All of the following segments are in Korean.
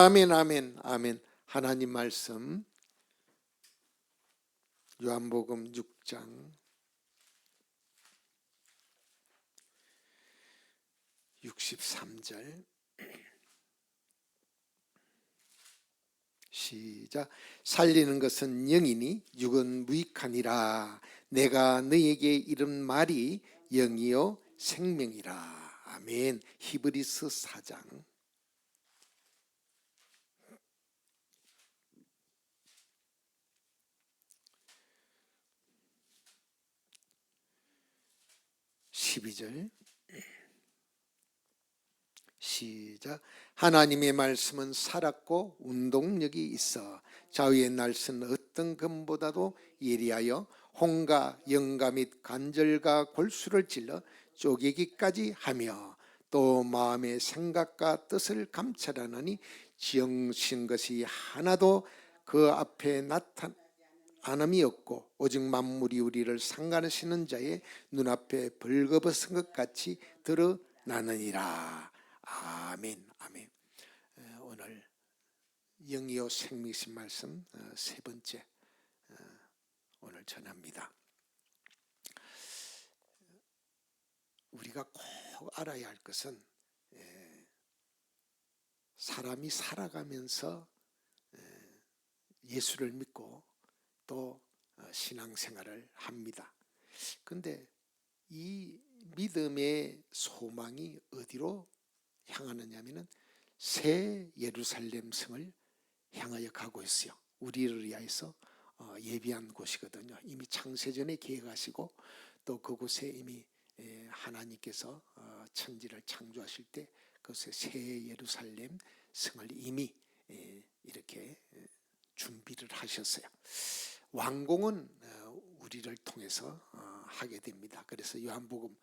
아멘, 아멘, 아멘. 하나님 말씀 요한복음 6장 63절 시작. 살리는 것은 영이니 육은 무익하니라. 내가 너에게 이른 말이 영이요 생명이라. 아멘. 히브리서 4장 12절 시작. 하나님의 말씀은 살았고 운동력이 있어 좌우의 날선 어떤 검보다도 예리하여 홍과 영과 및 관절과 골수를 찔러 쪼개기까지 하며 또 마음의 생각과 뜻을 감찰하느니 지으신 것이 하나도 그 앞에 나타남이 없고 오직 만물이 우리를 상관하시는 자의 눈앞에 벌거벗은 것 같이 드러나느니라. 아멘, 아멘. 오늘 영이요 생명이신 말씀 세 번째 오늘 전합니다. 우리가 꼭 알아야 할 것은 사람이 살아가면서 예수를 믿고 또 신앙생활을 합니다. 그런데 이 믿음의 소망이 어디로 향하느냐면은 새 예루살렘 성을 향하여 가고 있어요. 우리를 위하여서 예비한 곳이거든요. 이미 창세전에 계획하시고 또 그곳에 이미 하나님께서 천지를 창조하실 때 그곳에 새 예루살렘 성을 이미 이렇게 준비를 하셨어요. 완공은 우리를 통해서 하게 됩니다. 그래서 요한복음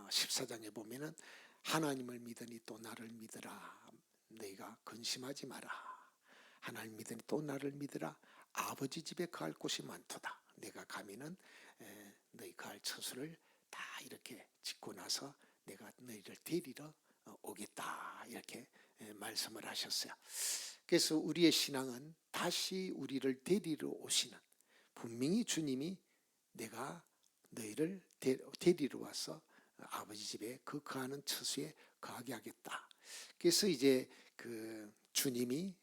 14장에 보면은 하나님을 믿으니 또 나를 믿으라. 너희가 근심하지 마라. 하나님 믿으니 또 나를 믿으라. 아버지 집에 거할 곳이 많도다. 내가 가면은 너희 거할 처소를 다 이렇게 짓고 나서 내가 너희를 데리러 오겠다. 이렇게 말씀을 하셨어요. 그래서 우리의 신앙은 다시 우리를 데리러 오시는, 분명히 주님이 내가 너희를 데리러 와서 아버지 집에 그 거하는 처소에 거하게 하겠다. 그래서 이제 그 주님이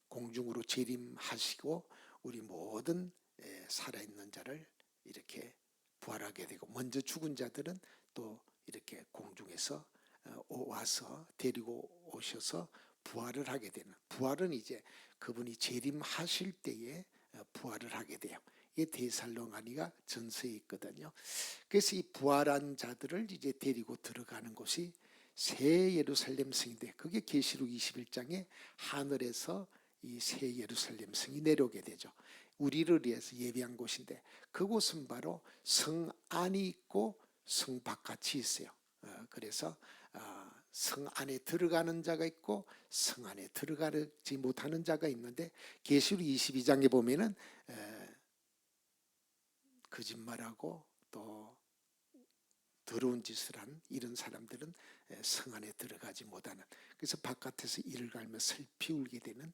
공중으로 재림하시고 우리 모든 살아있는 자를 이렇게 부활하게 되고, 먼저 죽은 자들은 또 이렇게 공중에서 와서 데리고 오셔서 부활을 하게 되는, 부활은 이제 그분이 재림하실 때에 부활을 하게 돼요. 이게 데살로니가 전서에 있거든요. 그래서 이 부활한 자들을 이제 데리고 들어가는 곳이 새 예루살렘 성인데, 그게 계시록 21장에 하늘에서 이 새 예루살렘 성이 내려오게 되죠. 우리를 위해서 예비한 곳인데, 그곳은 바로 성 안이 있고 성 바깥이 있어요. 그래서 성 안에 들어가는 자가 있고 성 안에 들어가지 못하는 자가 있는데, 계시록 22장에 보면은 거짓말하고 또 더러운 짓을 한 이런 사람들은 성 안에 들어가지 못하는, 그래서 바깥에서 이를 갈며 슬피 울게 되는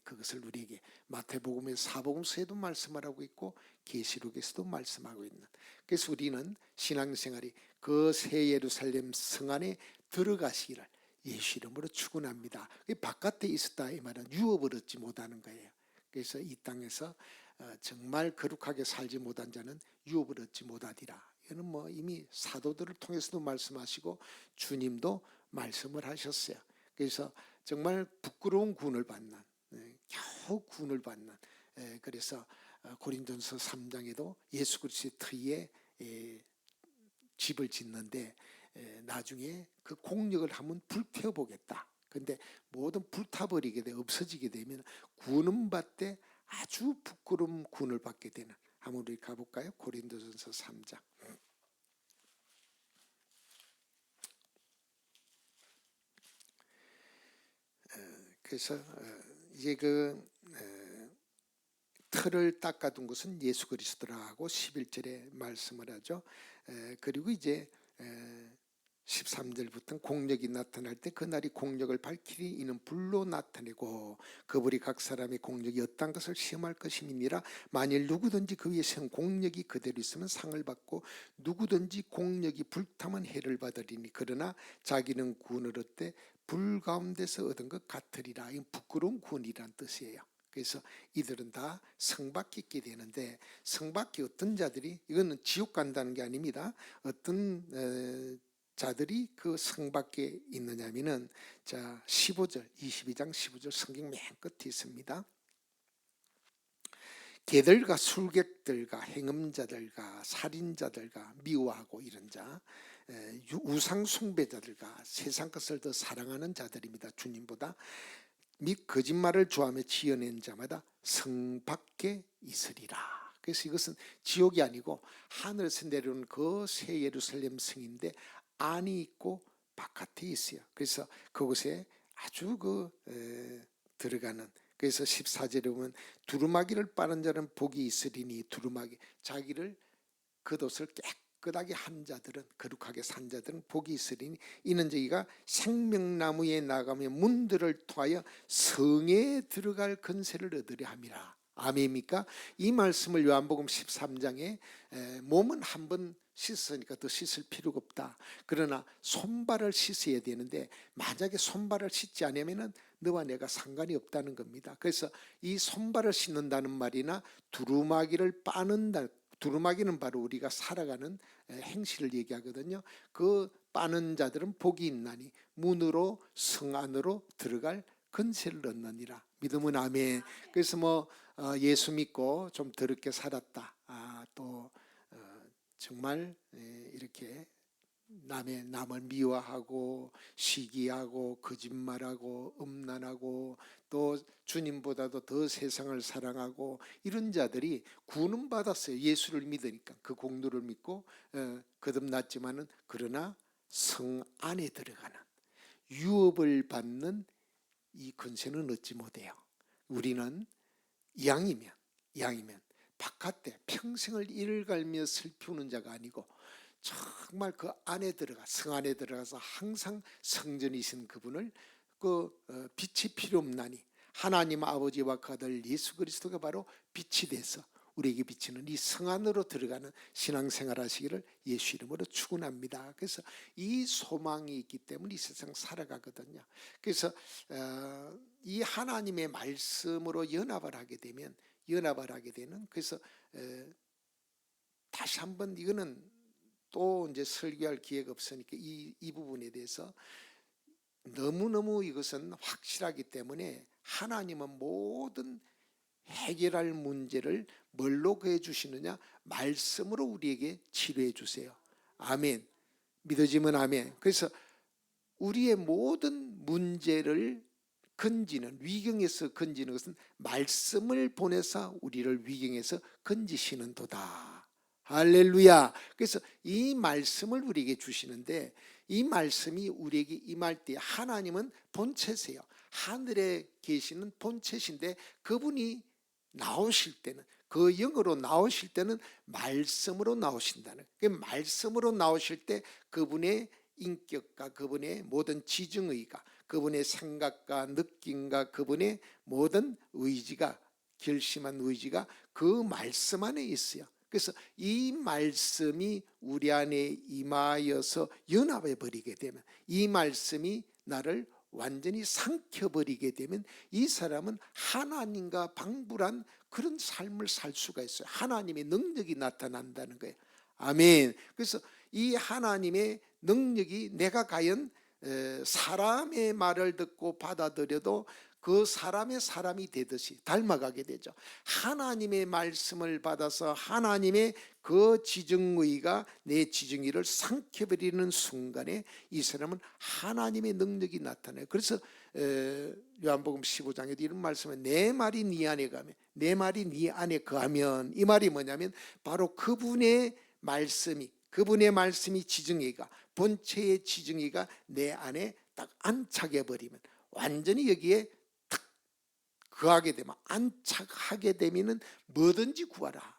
그것을 우리에게 마태복음의 사복음서에도 말씀을 하고 있고 계시록에서도 말씀하고 있는, 그래서 우리는 신앙생활이 그 새 예루살렘 성 안에 들어가시기를 예수 이름으로 축원합니다. 바깥에 있었다 이 말은 유업을 얻지 못하는 거예요. 그래서 이 땅에서 정말 거룩하게 살지 못한 자는 유업을 얻지 못하리라. 이거는 뭐 이미 사도들을 통해서도 말씀하시고 주님도 말씀을 하셨어요. 그래서 정말 부끄러운 구원을 받는, 겨우 구원을 받는, 그래서 고린도전서 3장에도 예수 그리스도의 터에 집을 짓는데 나중에 그 공력을 한번 불태워 보겠다. 근데 모든 불타버리게 돼 없어지게 되면 구원 받되 아주 부끄러운 구원을 받게 되는, 한번 우리 가볼까요? 고린도전서 3장. 그래서 이제 그 틀을 닦아둔 것은 예수 그리스도라고 11절에 말씀을 하죠. 그리고 이제 13절부터 공력이 나타날 때 그날이 공력을 밝히리 이는 불로 나타내고 그 불이 각 사람의 공력이 어떤 것을 시험할 것임이니라. 만일 누구든지 그 위에 세운 공력이 그대로 있으면 상을 받고 누구든지 공력이 불타면 해를 받으리니 그러나 자기는 구원을 얻되 불 가운데서 얻은 것 같으리라. 이 부끄러운 구원이란 뜻이에요. 그래서 이들은 다 성밖에 있게 되는데, 성밖에 어떤 자들이, 이거는 지옥 간다는 게 아닙니다. 어떤 자들이 그 성 밖에 있느냐면은, 자 15절 22장 15절 성경 맨 끝에 있습니다. 개들과 술객들과 행음자들과 살인자들과 미워하고 이런 자, 우상 숭배자들과 세상 것을 더 사랑하는 자들입니다. 주님보다. 및 거짓말을 좋아하며 지어낸 자마다 성 밖에 있으리라. 그래서 이것은 지옥이 아니고 하늘에서 내려온 그 새 예루살렘 성인데 안이 있고 바깥에 있어요. 그래서 그곳에 아주 들어가는, 그래서 14절에 보면 두루마기를 빠는 자는 복이 있으리니, 두루마기, 자기를 겉옷을 깨끗하게 한 자들은, 거룩하게 산 자들은 복이 있으리니 이는 저희가 생명나무에 나가며 문들을 통하여 성에 들어갈 권세를 얻으려 함이라. 아멘입니까? 이 말씀을 요한복음 13장에 몸은 한번 씻으니까 더 씻을 필요가 없다. 그러나 손발을 씻어야 되는데 만약에 손발을 씻지 않으면 너와 내가 상관이 없다는 겁니다. 그래서 이 손발을 씻는다는 말이나 두루마기를 빠는다, 두루마기는 바로 우리가 살아가는 행실을 얘기하거든요. 그 빠는 자들은 복이 있나니 문으로 성 안으로 들어갈 권세를 얻느니라. 믿으면 아멘. 그래서 예수 믿고 좀 더럽게 살았다, 또 정말 이렇게 남을 미워하고 시기하고 거짓말하고 음란하고 또 주님보다도 더 세상을 사랑하고 이런 자들이 구원은 받았어요. 예수를 믿으니까 그 공로를 믿고 거듭났지만은, 그러나 성 안에 들어가는 유업을 받는 이 권세는 얻지 못해요. 우리는 양이면 바깥에 평생을 이를 갈며 슬피우는 자가 아니고 정말 그 안에 들어가, 성 안에 들어가서 항상 성전이신 그분을, 빛이 필요 없나니 하나님 아버지와 그 아들 예수 그리스도가 바로 빛이 돼서 우리에게 비치는 이 성 안으로 들어가는 신앙생활 하시기를 예수 이름으로 축원합니다. 그래서 이 소망이 있기 때문에 이 세상 살아가거든요. 그래서 이 하나님의 말씀으로 연합을 하게 되는, 그래서 다시 한번, 이거는 또 이제 설교할 기회가 없으니까 이 부분에 대해서 너무너무 이것은 확실하기 때문에, 하나님은 모든 해결할 문제를 뭘로 구해 주시느냐? 말씀으로 우리에게 치료해 주세요. 아멘. 믿어지면 아멘. 그래서 우리의 모든 문제를 건지는, 위경에서 건지는 것은 말씀을 보내서 우리를 위경에서 건지시는 도다. 할렐루야. 그래서 이 말씀을 우리에게 주시는데, 이 말씀이 우리에게 임할 때 하나님은 본체세요. 하늘에 계시는 본체신데 그분이 나오실 때는, 그 영으로 나오실 때는 말씀으로 나오신다는, 그 말씀으로 나오실 때 그분의 인격과 그분의 모든 지정의가, 그분의 생각과 느낌과 그분의 모든 의지가, 결심한 의지가 그 말씀 안에 있어요. 그래서 이 말씀이 우리 안에 임하여서 연합해 버리게 되면, 이 말씀이 나를 완전히 삼켜버리게 되면 이 사람은 하나님과 방불한 그런 삶을 살 수가 있어요. 하나님의 능력이 나타난다는 거예요. 아멘. 그래서 이 하나님의 능력이, 내가 과연 사람의 말을 듣고 받아들여도 그 사람이 되듯이 닮아가게 되죠. 하나님의 말씀을 받아서 하나님의 그 지정의가 내 지정의를 삼켜버리는 순간에 이 사람은 하나님의 능력이 나타나요. 그래서 요한복음 15장에도 이런 말씀은, 내 말이 네 안에 가면, 내 말이 네 안에 거하면, 이 말이 뭐냐면 바로 그분의 말씀이 지정의가, 본체의 지정의가 내 안에 딱 안착해 버리면, 완전히 여기에 딱 거하게 되면, 안착하게 되면은 뭐든지 구하라.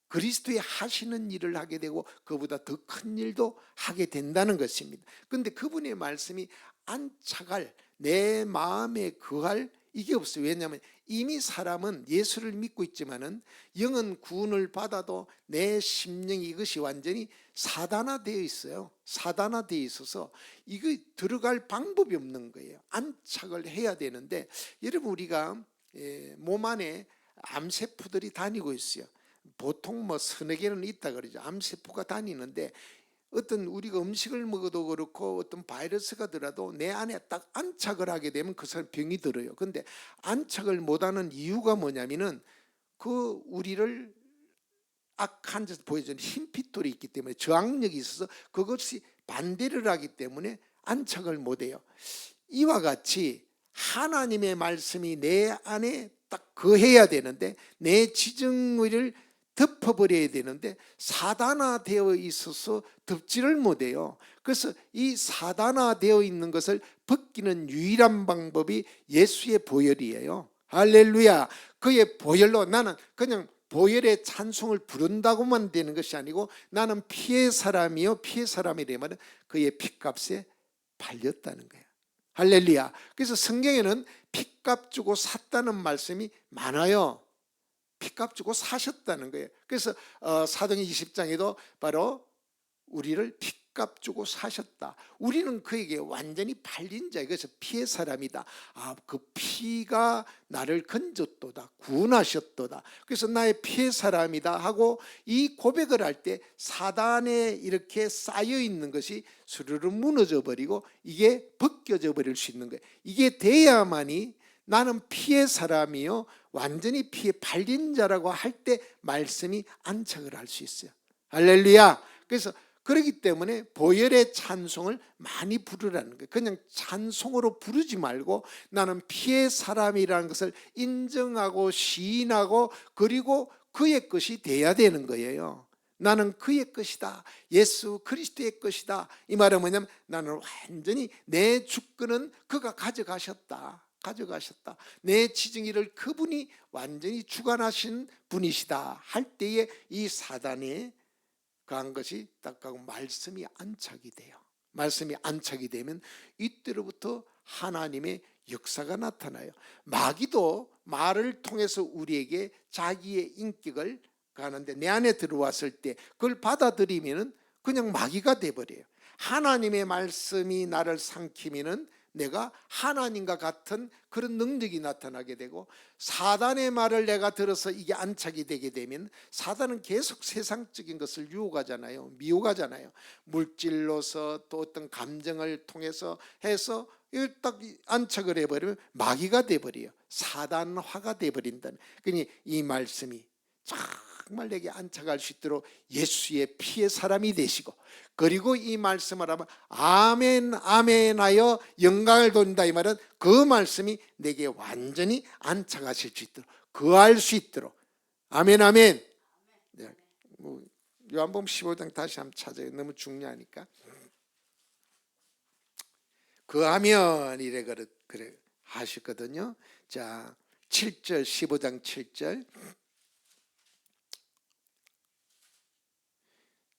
그리스도의 하시는 일을 하게 되고 그보다 더 큰 일도 하게 된다는 것입니다. 그런데 그분의 말씀이 안착할, 내 마음에 거할 이게 없어요. 왜냐하면 이미 사람은 예수를 믿고 있지만은 영은 구원을 받아도 내 심령이 이것이 완전히 사단화되어 있어요. 사단화되어 있어서 이거 들어갈 방법이 없는 거예요. 안착을 해야 되는데, 여러분 우리가 몸 안에 암세포들이 다니고 있어요. 보통 뭐 서너 개는 있다 그러죠. 암세포가 다니는데 어떤 우리가 음식을 먹어도 그렇고 어떤 바이러스가 들어도 내 안에 딱 안착을 하게 되면 그 사람 병이 들어요. 근데 안착을 못하는 이유가 뭐냐면은 그 우리를 악한 짓 보여주는 흰핏돌이 있기 때문에, 저항력이 있어서 그것이 반대를 하기 때문에 안착을 못해요. 이와 같이 하나님의 말씀이 내 안에 딱 거해야 되는데, 내 지정의를 덮어버려야 되는데 사단화되어 있어서 덮지를 못해요. 그래서 이 사단화되어 있는 것을 벗기는 유일한 방법이 예수의 보혈이에요. 할렐루야. 그의 보혈로 나는 그냥 보혈의 찬송을 부른다고만 되는 것이 아니고, 나는 피의 사람이요 피의 사람이라면 그의 피값에 팔렸다는 거예요. 할렐루야. 그래서 성경에는 피값 주고 샀다는 말씀이 많아요. 피값 주고 사셨다는 거예요. 그래서 사도행 20장에도 바로 우리를 피값 주고 사셨다. 우리는 그에게 완전히 팔린 자예요. 그래서 피의 사람이다. 그 피가 나를 건졌도다, 구원하셨도다. 그래서 나의 피의 사람이다 하고 이 고백을 할 때 사단에 이렇게 쌓여 있는 것이 스르르 무너져 버리고 이게 벗겨져 버릴 수 있는 거예요. 이게 돼야만이 나는 피의 사람이요 완전히 피에 팔린 자라고 할 때 말씀이 안착을 할 수 있어요. 할렐루야. 그래서 그렇기 때문에 보혈의 찬송을 많이 부르라는 거예요. 그냥 찬송으로 부르지 말고 나는 피의 사람이라는 것을 인정하고 시인하고 그리고 그의 것이 돼야 되는 거예요. 나는 그의 것이다. 예수 그리스도의 것이다. 이 말은 뭐냐면 나는 완전히 내 주권은 그가 가져가셨다. 내 지정의를 그분이 완전히 주관하신 분이시다 할 때에 이 사단에 그한 것이 딱 가고 말씀이 안착이 돼요. 말씀이 안착이 되면 이때로부터 하나님의 역사가 나타나요. 마귀도 말을 통해서 우리에게 자기의 인격을 가는데 내 안에 들어왔을 때 그걸 받아들이면 그냥 마귀가 돼버려요. 하나님의 말씀이 나를 삼키면 내가 하나님과 같은 그런 능력이 나타나게 되고, 사단의 말을 내가 들어서 이게 안착이 되게 되면 사단은 계속 세상적인 것을 유혹하잖아요. 미혹하잖아요. 물질로서 또 어떤 감정을 통해서 해서 이걸 딱 안착을 해버리면 마귀가 돼버려요. 사단화가 돼버린다는. 그러니 이 말씀이 정말 내게 안착할 수 있도록 예수의 피의 사람이 되시고, 그리고 이 말씀을 하면 아멘 아멘 하여 영광을 돌린다. 이 말은 그 말씀이 내게 완전히 안착하실 수 있도록, 거할 수 있도록. 아멘 아멘. 네. 요한복음 15장 다시 한번 찾아요. 너무 중요하니까. 거하면 이래 그래 하셨거든요. 자, 7절 15장 7절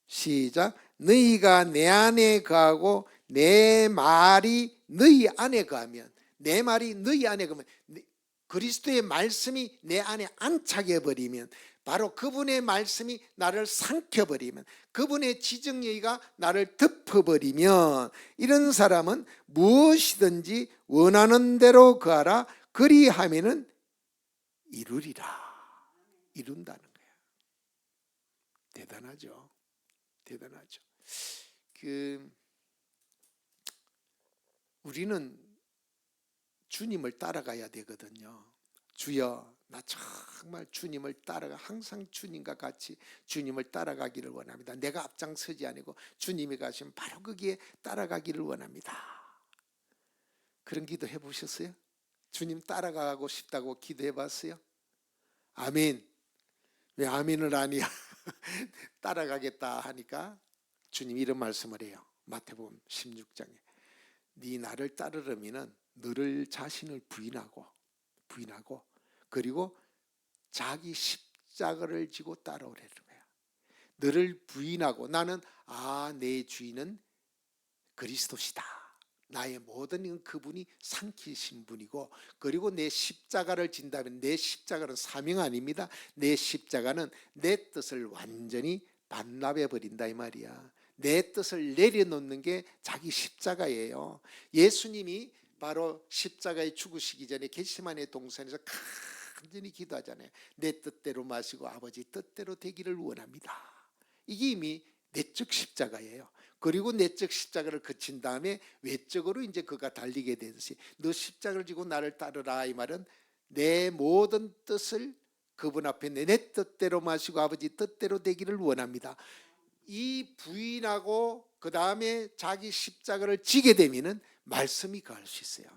시작. 너희가 내 안에 거하고 내 말이 너희 안에 거하면, 내 말이 너희 안에 거하면, 그리스도의 말씀이 내 안에 안착해 버리면, 바로 그분의 말씀이 나를 삼켜버리면, 그분의 지정의가 나를 덮어버리면, 이런 사람은 무엇이든지 원하는 대로 거하라. 그리하면은 이루리라. 이룬다는 거예요. 대단하죠. 대단하죠. 우리는 주님을 따라가야 되거든요. 주여, 나 정말 주님을 따라가, 항상 주님과 같이 주님을 따라가기를 원합니다. 내가 앞장서지 아니고 주님이 가시면 바로 거기에 따라가기를 원합니다. 그런 기도 해보셨어요? 주님 따라가고 싶다고 기도해 봤어요? 아멘. 왜 아멘을 하냐? 따라가겠다 하니까 주님이 이런 말씀을 해요. 마태복음 16장에 네 나를 따르려면 너를 자신을 부인하고 그리고 자기 십자가를 지고 따라오라는 거예요. 너를 부인하고 나는 내 주인은 그리스도시다. 나의 모든 그분이 삼키신 분이고, 그리고 내 십자가를 진다면 내 십자가는 사명 아닙니다. 내 십자가는 내 뜻을 완전히 반납해 버린다 이 말이야. 내 뜻을 내려놓는 게 자기 십자가예요. 예수님이 바로 십자가에 죽으시기 전에 겟세마네 동산에서 간절히 기도하잖아요. 내 뜻대로 마시고 아버지 뜻대로 되기를 원합니다. 이게 이미 내적 십자가예요. 그리고 내적 십자가를 거친 다음에 외적으로 이제 그가 달리게 되듯이 너 십자가를 지고 나를 따르라 이 말은 내 모든 뜻을 그분 앞에 내 뜻대로 마시고 아버지 뜻대로 되기를 원합니다. 이 부인하고 그 다음에 자기 십자가를 지게 되면은 말씀이 가할 수 있어요.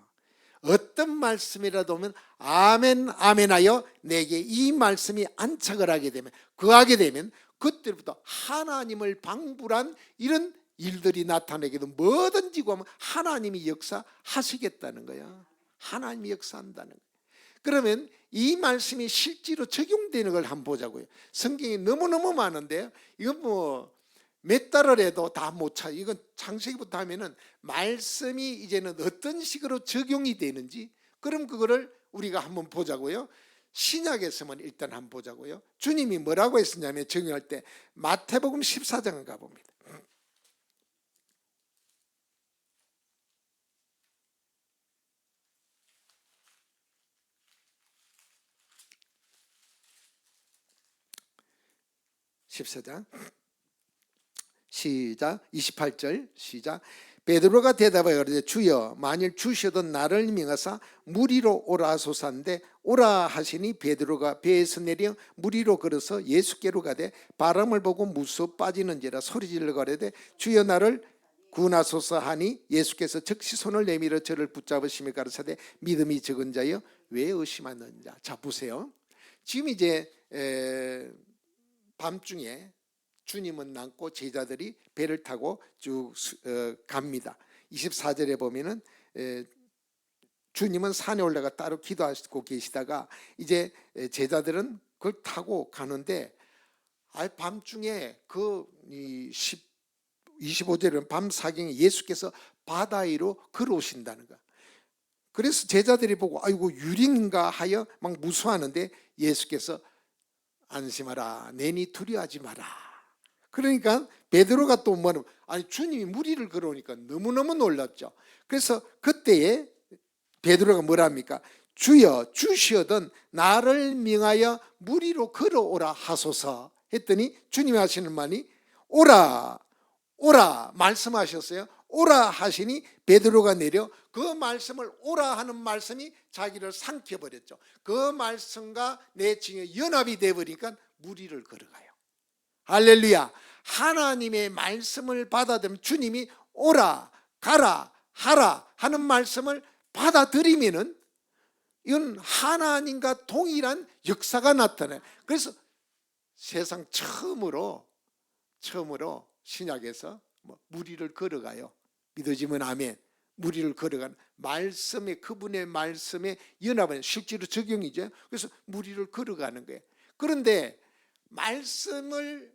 어떤 말씀이라도 오면 아멘 아멘 하여 내게 이 말씀이 안착을 하게 되면, 거하게 되면 그때부터 하나님을 방불한 이런 일들이 나타나게 되면 뭐든지 구하면 하나님이 역사하시겠다는 거야. 하나님이 역사한다는 거야. 그러면 이 말씀이 실제로 적용되는 걸 한번 보자고요. 성경이 너무너무 많은데요. 이건 뭐 몇 달을 해도 다 못 차. 이건 창세기부터 하면은 말씀이 이제는 어떤 식으로 적용이 되는지, 그럼 그거를 우리가 한번 보자고요. 신약에서만 일단 한번 보자고요. 주님이 뭐라고 했었냐면 적용할 때 마태복음 14장 가봅니다. (14장) 시작. 28절 시작. 베드로가 대답하여 이르되 주여 만일 주셔도 나를 명하사 물 위로 오라 하소서한데 오라 하시니 베드로가 배에서 내려 물 위로 걸어서 예수께로 가되 바람을 보고 무서워 빠지는지라 소리질러 가려되 주여 나를 구하소서 하니 예수께서 즉시 손을 내밀어 저를 붙잡으시며 가르치되 믿음이 적은 자여 왜 의심하느냐. 자 보세요. 지금 이제 밤중에 주님은 남고 제자들이 배를 타고 쭉 갑니다. 24절에 보면은 주님은 산에 올라가 따로 기도하시고 계시다가 이제 제자들은 그걸 타고 가는데 밤중에 그 25절은 밤사경에 예수께서 바다 위로 걸어오신다는 거야. 그래서 제자들이 보고 아이고 유령인가 하여 막 무서워하는데 예수께서 안심하라 내니 두려워하지 마라. 그러니까 베드로가 또 뭐냐면 아니 주님이 물 위를 걸어오니까 너무너무 놀랐죠. 그래서 그때에 베드로가 뭐랍니까? 주여 주시어든 나를 명하여 물 위로 걸어오라 하소서 했더니 주님이 하시는 말이 오라 오라 말씀하셨어요. 오라 하시니 베드로가 내려 그 말씀을 오라 하는 말씀이 자기를 삼켜버렸죠. 그 말씀과 내 징에 연합이 되어버리니까 물 위를 걸어가요. 할렐루야. 하나님의 말씀을 받아들이면 주님이 오라 가라 하라 하는 말씀을 받아들이면은 이건 하나님과 동일한 역사가 나타나요. 그래서 세상 처음으로 신약에서 물 위를 걸어가요. 믿어지면 아멘. 물 위를 걸어가는 말씀에 그분의 말씀에 연합은 실제로 적용이죠. 그래서 물 위를 걸어가는 거예요. 그런데 말씀을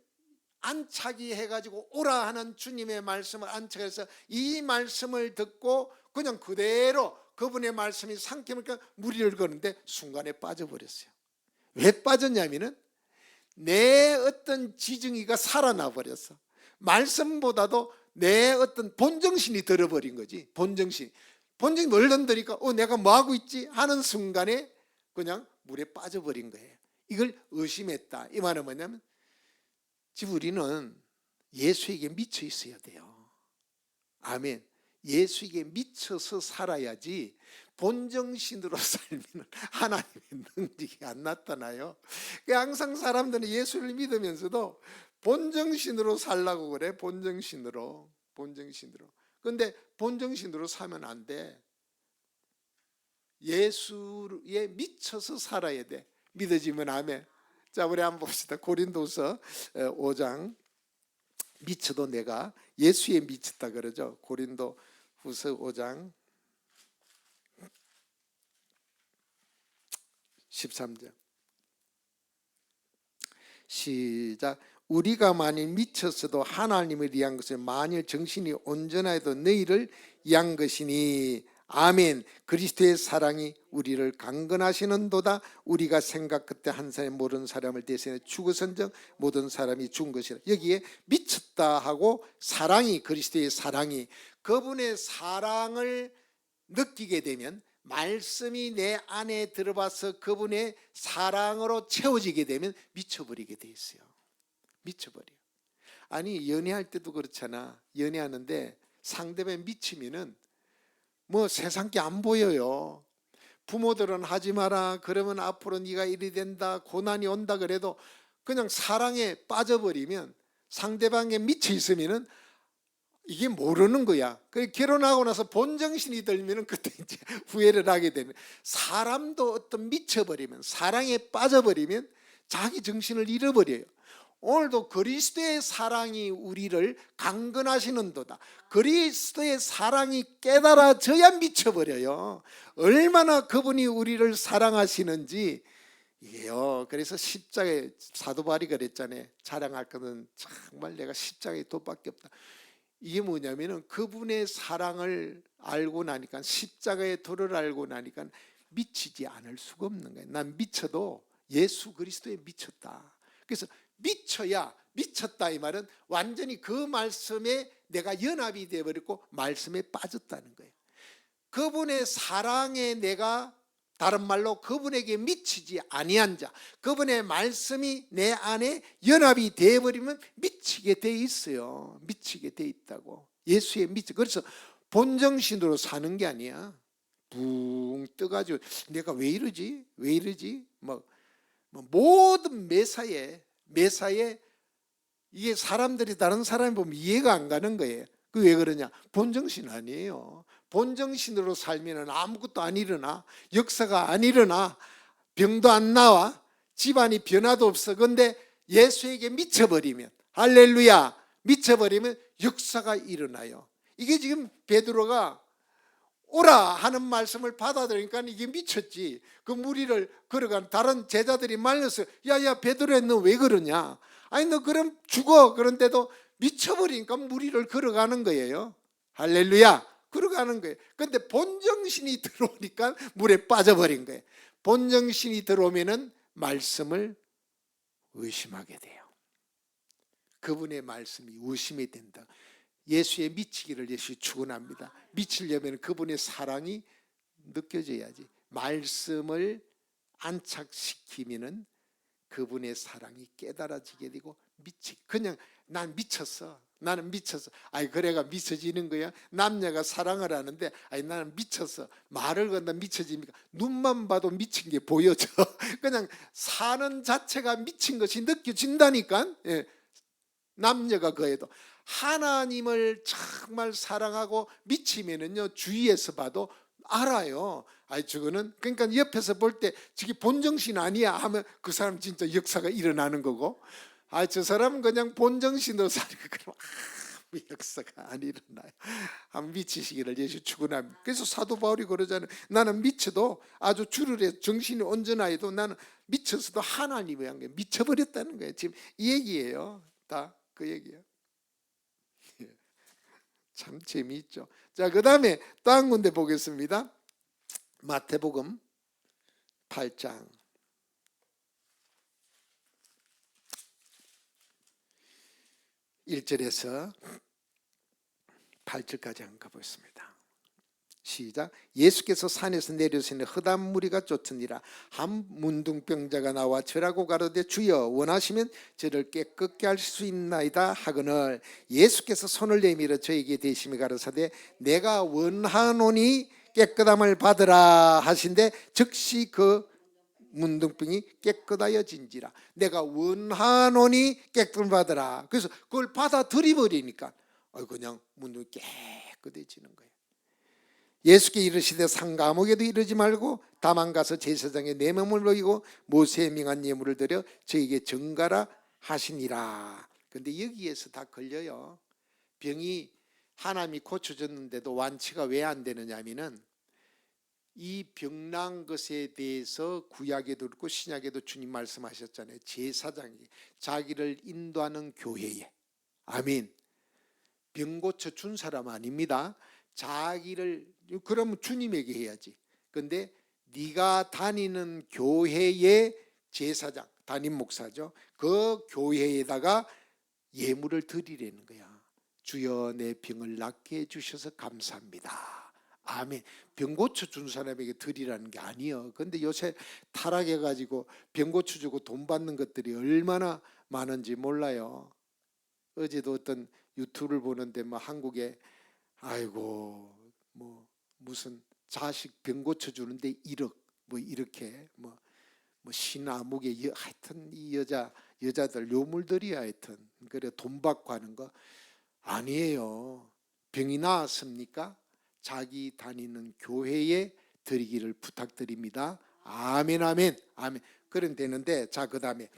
안착이 해가지고 오라 하는 주님의 말씀을 안착해서 이 말씀을 듣고 그냥 그대로 그분의 말씀이 삼키니까 물 위를 걷는데 순간에 빠져버렸어요. 왜 빠졌냐면은 내 어떤 지증이가 살아나 버렸어. 말씀보다도 내 어떤 본정신이 들어버린 거지. 본정신이 얼른드니까 내가 뭐하고 있지 하는 순간에 그냥 물에 빠져버린 거예요. 이걸 의심했다. 이 말은 뭐냐면 지금 우리는 예수에게 미쳐 있어야 돼요. 아멘. 예수에게 미쳐서 살아야지 본정신으로 살면 하나님의 능력이 안 나타나요. 항상 사람들은 예수를 믿으면서도 본정신으로 살라고 그래. 본정신으로. 그런데 본정신으로 살면 안 돼. 예수에 미쳐서 살아야 돼. 믿어지면 아멘. 자, 우리 한번 봅시다. 고린도서 5장. 미쳐도 내가 예수에 미쳤다 그러죠. 고린도 후서 5장 13절 시작. 우리가 만일 미쳤어도 하나님을 위한 것을 만일 정신이 온전하여도 너희를 위한 것이니. 아멘. 그리스도의 사랑이 우리를 강건하시는도다. 우리가 생각 그때 한 사람이 모든 사람을 대신해 죽어선적 모든 사람이 죽은 것이라. 여기에 미쳤다 하고 사랑이, 그리스도의 사랑이, 그분의 사랑을 느끼게 되면, 말씀이 내 안에 들어와서 그분의 사랑으로 채워지게 되면 미쳐버리게 돼 있어요. 미쳐버려. 아니 연애할 때도 그렇잖아. 연애하는데 상대방이 미치면은 뭐 세상 게 안 보여요. 부모들은 하지 마라, 그러면 앞으로 네가 이리 된다, 고난이 온다 그래도 그냥 사랑에 빠져버리면, 상대방에 미쳐 있으면은 이게 모르는 거야. 결혼하고 나서 본정신이 들면은 그때 이제 후회를 하게 되는. 사람도 어떤 미쳐버리면, 사랑에 빠져버리면 자기 정신을 잃어버려요. 오늘도 그리스도의 사랑이 우리를 강건하시는도다. 그리스도의 사랑이 깨달아져야 미쳐버려요. 얼마나 그분이 우리를 사랑하시는지 이게요. 그래서 십자가에 사도 바울이 그랬잖아요. 자랑할 것은 정말 내가 십자가에 돈밖에 없다. 이게 뭐냐면은 그분의 사랑을 알고 나니까, 십자가의 도를 알고 나니까 미치지 않을 수가 없는 거예요. 난 미쳐도 예수 그리스도에 미쳤다. 그래서 미쳐야, 미쳤다 이 말은 완전히 그 말씀에 내가 연합이 되어버렸고 말씀에 빠졌다는 거예요. 그분의 사랑에 내가, 다른 말로 그분에게 미치지 아니한 자, 그분의 말씀이 내 안에 연합이 되어버리면 미치게 돼 있어요. 미치게 돼 있다고. 예수에 미쳐. 그래서 본정신으로 사는 게 아니야. 붕 떠가지고 내가 왜 이러지? 왜 이러지? 뭐 모든 매사에 이게 사람들이, 다른 사람이 보면 이해가 안 가는 거예요. 그 왜 그러냐? 본정신 아니에요. 본정신으로 살면 아무것도 안 일어나. 역사가 안 일어나. 병도 안 나와. 집안이 변화도 없어. 그런데 예수에게 미쳐버리면, 할렐루야, 미쳐버리면 역사가 일어나요. 이게 지금 베드로가 오라 하는 말씀을 받아들이니까 이게 미쳤지. 그 무리를 걸어간 다른 제자들이 말렸어요. 야야 베드로야, 너 왜 그러냐? 아니 너 그럼 죽어. 그런데도 미쳐버리니까 무리를 걸어가는 거예요. 할렐루야, 걸어가는 거예요. 그런데 본정신이 들어오니까 물에 빠져버린 거예요. 본정신이 들어오면은 말씀을 의심하게 돼요. 그분의 말씀이 의심이 된다. 예수에 미치기를 예수 축원합니다. 미치려면 그분의 사랑이 느껴져야지. 말씀을 안착시키면은 그분의 사랑이 깨달아지게 되고 그냥 난 미쳤어. 나는 미쳤어. 아이 그래가 미쳐지는 거야? 남녀가 사랑을 하는데 아이 나는 미쳤어. 말을 건다 미쳐집니까? 눈만 봐도 미친 게 보여져. 그냥 사는 자체가 미친 것이 느껴진다니까. 예. 남녀가 그에도 하나님을 정말 사랑하고 미치면은요, 주위에서 봐도 알아요. 아이 저거는, 그러니까 옆에서 볼 때 저게 본정신 아니야 하면 그 사람 진짜 역사가 일어나는 거고, 아 저 사람은 그냥 본정신으로 사니까 그럼 아무 역사가 안 일어나요. 한번 미치시기를 예수 축원합니다. 그래서 사도 바울이 그러잖아요. 나는 미쳐도 아주 주르래 정신이 온전하여도 나는 미쳤어도 하나님의 한 게 미쳐버렸다는 거예요. 지금 이 얘기예요. 다 그 얘기예요. 참 재미있죠. 자, 그 다음에 또 한 군데 보겠습니다. 마태복음 8장 1절에서 8절까지 한번 가보겠습니다. 시작. 예수께서 산에서 내려오시는 흑암 무리가 쫓으니라. 한 문둥병자가 나와 절하고 가로되 주여 원하시면 저를 깨끗게 할 수 있나이다 하거늘 예수께서 손을 내밀어 저에게 대심히 가라사대 내가 원하노니 깨끗함을 받으라 하신데 즉시 그 문둥병이 깨끗하여진지라. 내가 원하노니 깨끗함을 받으라. 그래서 그걸 받아들여버리니까 그냥 문둥이 깨끗해지는 거예요. 예수께 이르시되 산 감옥에도 이르지 말고 다만 가서 제사장에 내 몸을 먹이고 모세의 명한 예물을 드려 저에게 전가라 하시니라. 그런데 여기에서 다 걸려요. 병이 하나님이 고쳐줬는데도 완치가 왜 안 되느냐 하면은 이 병난 것에 대해서 구약에도 그렇고 신약에도 주님 말씀하셨잖아요. 제사장이 자기를 인도하는 교회에, 아멘, 병 고쳐 준 사람 아닙니다. 자기를, 그러면 주님에게 해야지. 근데 네가 다니는 교회의 제사장, 담임 목사죠. 그 교회에다가 예물을 드리라는 거야. 주여 내 병을 낫게 해주셔서 감사합니다. 아멘. 병 고쳐준 사람에게 드리라는 게 아니에요. 근데 요새 타락해가지고 병 고쳐주고 돈 받는 것들이 얼마나 많은지 몰라요. 어제도 어떤 유튜브를 보는데 뭐 한국에 아이고 뭐 무슨 자식 병 고쳐주는데 1억 뭐 이렇게 뭐 신아무개 하여튼 이 여자들 요물들이 하여튼 그래 돈 받고 하는 거 아니에요. 병이 나았습니까? 자기 다니는 교회에 드리기를 부탁드립니다. 아멘 아멘 아멘. 그럼 되는데 자 그다음에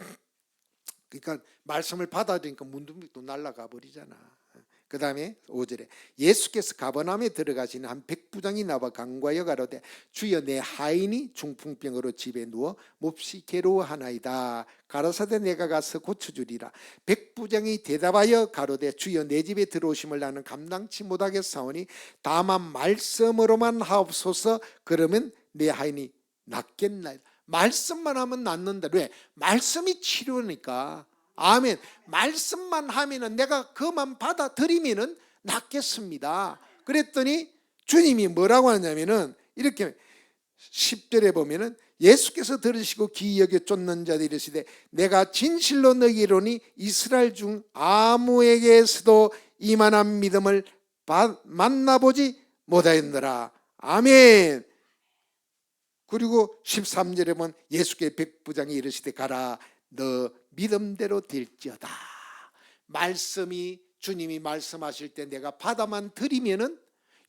그러니까 말씀을 받아들이니까 문둥병도 날아가 버리잖아. 그 다음에 5절에 예수께서 가버나움에 들어가시는 한 백부장이 나와 강과여 가로되 주여 내 하인이 중풍병으로 집에 누워 몹시 괴로워하나이다. 가라사대 내가 가서 고쳐주리라. 백부장이 대답하여 가로되 주여 내 집에 들어오심을 나는 감당치 못하겠사오니 다만 말씀으로만 하옵소서. 그러면 내 하인이 낫겠나이다. 말씀만 하면 낫는다. 왜? 말씀이 치료니까. 아멘. 말씀만 하면은 내가 그만 받아들이면은 낫겠습니다. 그랬더니 주님이 뭐라고 하냐면은 이렇게 10절에 보면은 예수께서 들으시고 귀히 여겨 쫓는 자들이 이르시되 내가 진실로 너희에게 이르노니 이스라엘 중 아무에게서도 이만한 믿음을 만나보지 못하였느라. 아멘. 그리고 13절에 보면 예수께 백부장이 이르시되 가라 너 믿음대로 될지어다. 말씀이 주님이 말씀하실 때 내가 받아만 드리면은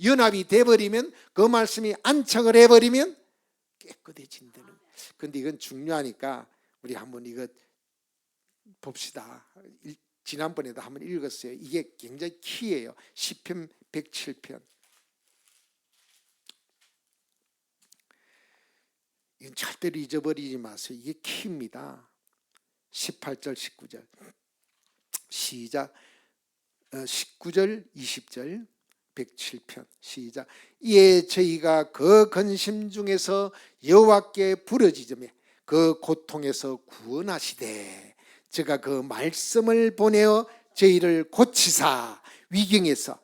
연합이 돼버리면 그 말씀이 안착을 해버리면 깨끗해진다는. 근데 이건 중요하니까 우리 한번 이거 봅시다. 지난번에도 한번 읽었어요. 이게 굉장히 키예요. 시편 107편. 이건 절대로 잊어버리지 마세요. 이게 키입니다. 18절 19절 시작. 19절 20절 107편 시작. 이에 저희가 그 근심 중에서 여호와께 부르짖으매 그 고통에서 구원하시되 제가 그 말씀을 보내어 저희를 고치사 위경에서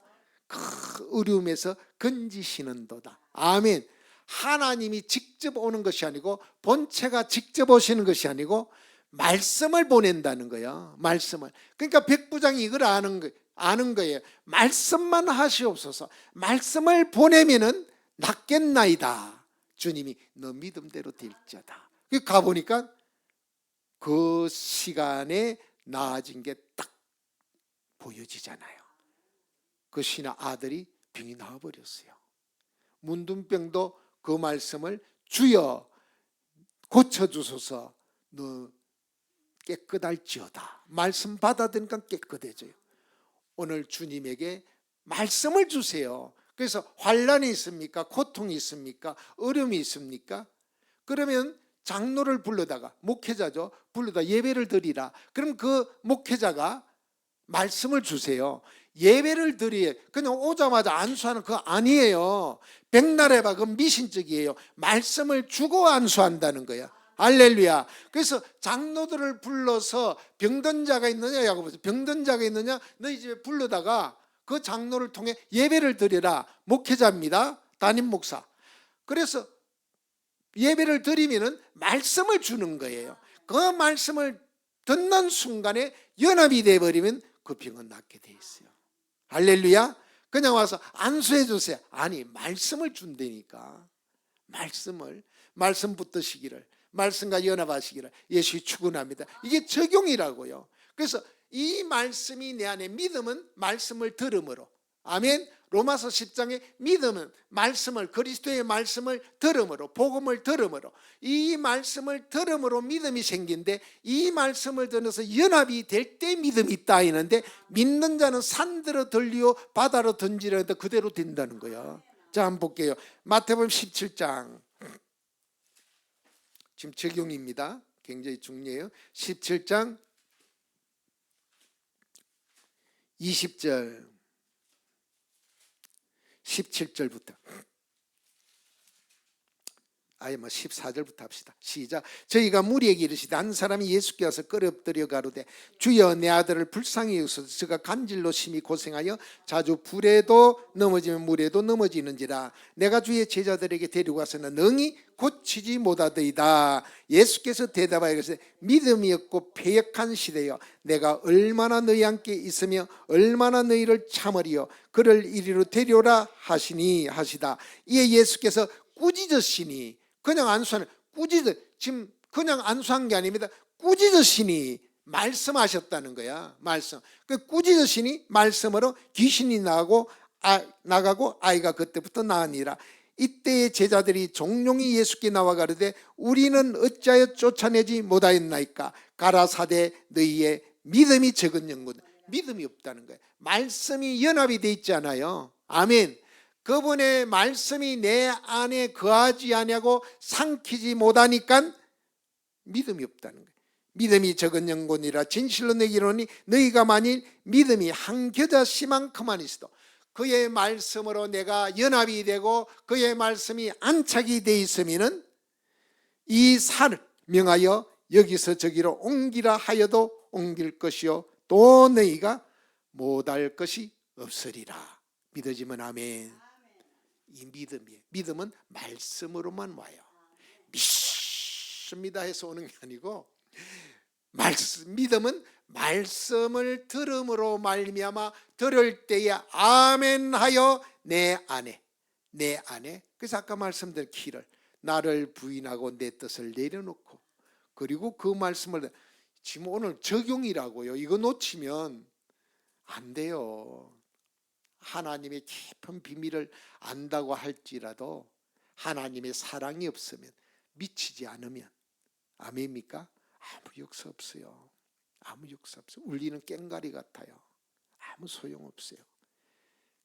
그 어려움에서 건지시는도다. 아멘. 하나님이 직접 오는 것이 아니고 본체가 직접 오시는 것이 아니고 말씀을 보낸다는 거예요. 말씀을. 그러니까 백부장이 이걸 아는 거예요. 말씀만 하시옵소서. 말씀을 보내면은 낫겠나이다. 주님이 너 믿음대로 될지어다. 가보니까 그 시간에 나아진 게 딱 보여지잖아요. 그 신하 아들이 병이 나와버렸어요. 문둥병도 그 말씀을 주여 고쳐주소서 너 깨끗할지어다. 말씀 받아들이니까 깨끗해져요. 오늘 주님에게 말씀을 주세요. 그래서 환난이 있습니까? 고통이 있습니까? 어려움이 있습니까? 그러면 장로를 불러다가 목회자죠. 불러다 예배를 드리라. 그럼 그 목회자가 말씀을 주세요. 예배를 드려 그냥 오자마자 안수하는 그거 아니에요. 백날 해봐. 그건 미신적이에요. 말씀을 주고 안수한다는 거야. 할렐루야. 그래서 장로들을 불러서 병든 자가 있느냐 야고보서 병든 자가 있느냐 너희 집에 불러다가 그 장로를 통해 예배를 드리라. 목회자입니다. 담임 목사. 그래서 예배를 드리면은 말씀을 주는 거예요. 그 말씀을 듣는 순간에 연합이 돼버리면 그 병은 낫게 돼 있어요. 할렐루야. 그냥 와서 안수해 주세요. 아니 말씀을 준다니까. 말씀 붙드시기를, 말씀과 연합하시기를 예수의 축원합니다. 이게 적용이라고요. 그래서 이 말씀이 내 안에, 믿음은 말씀을 들음으로, 아멘. 로마서 10장에 믿음은 말씀을, 그리스도의 말씀을 들음으로, 복음을 들음으로, 이 말씀을 들음으로 믿음이 생긴데, 이 말씀을 들어서 연합이 될 때 믿음이 있다 하는데, 믿는 자는 산들어 들리고 바다로 던지려 해도 그대로 된다는 거야. 자, 자, 한번 볼게요. 마태복음 17장. 지금 적용입니다. 굉장히 중요해요. 17장 20절 17절부터 아예 14절부터 합시다. 시작. 저희가 무리에게 이르시되 한 사람이 예수께 와서 끌어엎드려 가로되 주여 내 아들을 불쌍히 여기소서. 저가 간질로 심히 고생하여 자주 불에도 넘어지면 물에도 넘어지는지라. 내가 주의 제자들에게 데리고 와서는 능히 고치지 못하더이다. 예수께서 대답하여 이르시되 믿음이 없고 패역한 시대여 내가 얼마나 너희 함께 있으며 얼마나 너희를 참으리요. 그를 이리로 데려오라 하시니 하시다. 이에 예수께서 꾸짖으시니, 그냥 안수하는, 지금 그냥 안수한 게 아닙니다. 꾸짖으시니 말씀하셨다는 거야. 말씀. 그 꾸짖으시니 말씀으로 귀신이 나가고 아이가 그때부터 나으니라. 이때의 제자들이 종용이 예수께 나와 가로되 우리는 어찌하여 쫓아내지 못하였나이까. 가라사대 너희의 믿음이 적은 영혼. 믿음이 없다는 거예요. 말씀이 연합이 돼 있지 않아요. 아멘. 그분의 말씀이 내 안에 거하지 아니하고 삼키지 못하니까 믿음이 없다는 거예요. 믿음이 적은 영혼이라 진실로 내게 이르노니 너희가 만일 믿음이 한 겨자씨만큼만 있어도 그의 말씀으로 내가 연합이 되고 그의 말씀이 안착이 돼 있으면은 이 산을 명하여 여기서 저기로 옮기라 하여도 옮길 것이요 또 너희가 못할 것이 없으리라. 믿어지면 아멘. 이 믿음이에요. 믿음은 말씀으로만 와요. 믿습니다 해서 오는 게 아니고 믿음은 말씀을 들음으로 말미암아 들을 때에 아멘 하여 내 안에 그래서 아까 말씀드린 길을 나를 부인하고 내 뜻을 내려놓고 그리고 그 말씀을 지금 오늘 적용이라고요. 이거 놓치면 안 돼요. 하나님의 깊은 비밀을 안다고 할지라도 하나님의 사랑이 없으면 미치지 않으면 아멘입니까? 아무 역사 없어요. 아무 역사 없어요. 울리는 꽹과리 같아요. 아무 소용없어요.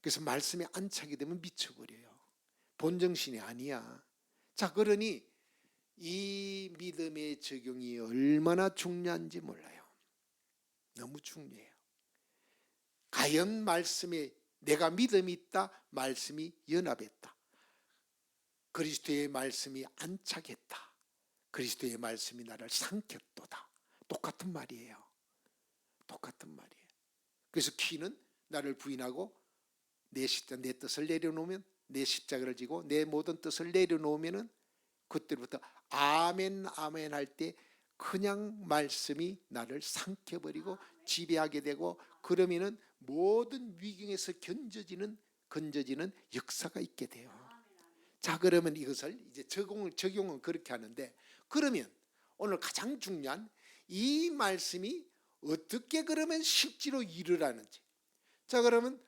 그래서 말씀에 안착이 되면 미쳐버려요. 본정신이 아니야. 자, 그러니 이 믿음의 적용이 얼마나 중요한지 몰라요. 너무 중요해요. 과연 말씀에 내가 믿음이 있다. 말씀이 연합했다. 그리스도의 말씀이 안착했다. 그리스도의 말씀이 나를 삼켰도다. 똑같은 말이에요. 똑같은 말이에요. 그래서 키는 나를 부인하고 내 뜻을 내려놓으면 내 십자가를 지고 내 모든 뜻을 내려놓으면은 그때부터 아멘 아멘 할 때 그냥 말씀이 나를 삼켜버리고 지배하게 되고 그러면은 모든 위경에서 건져지는 역사가 있게 돼요. 자, 그러면 이것을 이제 적용은 그렇게 하는데 그러면 오늘 가장 중요한 이 말씀이 어떻게 그러면 실제로 일을 하는지. 자, 그러면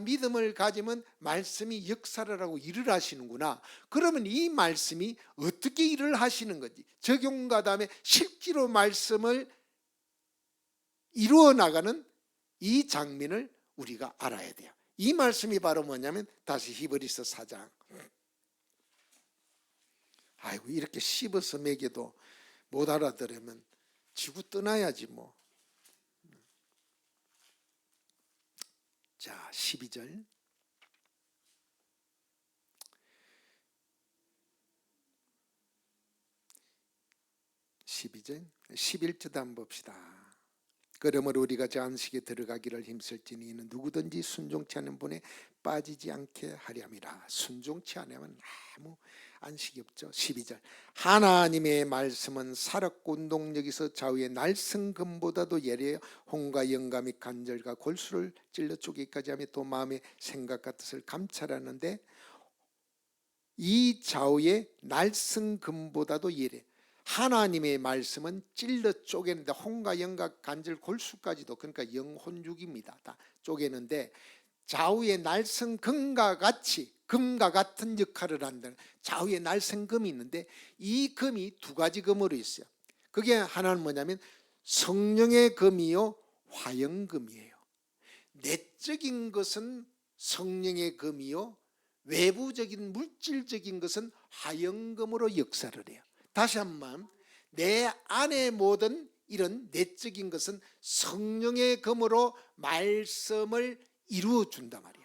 믿음을 가지면 말씀이 역사를 하고 일을 하시는구나. 그러면 이 말씀이 어떻게 일을 하시는 건지 적용과 다음에 실제로 말씀을 이루어 나가는 이 장면을 우리가 알아야 돼요. 이 말씀이 바로 뭐냐면 다시 히브리서 4장. 아이고 이렇게 씹어서 먹여도 못 알아들으면 지구 떠나야지 뭐. 자, 12절. 12절 11절도 한번 봅시다. 그러므로 우리가 저 안식에 들어가기를 힘쓸지니 이는 누구든지 순종치 않는 분에 빠지지 않게 하렴이라. 순종치 않으면 아무 안식이 없죠. 12절. 하나님의 말씀은 살았고 운동력에서 좌우의 날성금보다도 예리하여 혼과 영감이 간절과 골수를 찔러 쪼개기까지 하며 또 마음의 생각과 뜻을 감찰하는데 이 좌우의 날성금보다도 예리해. 하나님의 말씀은 찔러 쪼개는데 혼과 영과 간절 골수까지도 그러니까 영혼육입니다. 다 쪼개는데 좌우의 날성금과 같은 역할을 한다는 좌우의 날성금이 있는데 이 금이 두 가지 금으로 있어요. 그게 하나는 뭐냐면 성령의 금이요 화영금이에요. 내적인 것은 성령의 금이요 외부적인 물질적인 것은 화영금으로 역사를 해요. 다시 한번, 내 안에 모든 이런 내적인 것은 성령의 금으로 말씀을 이루어 준단 말이야.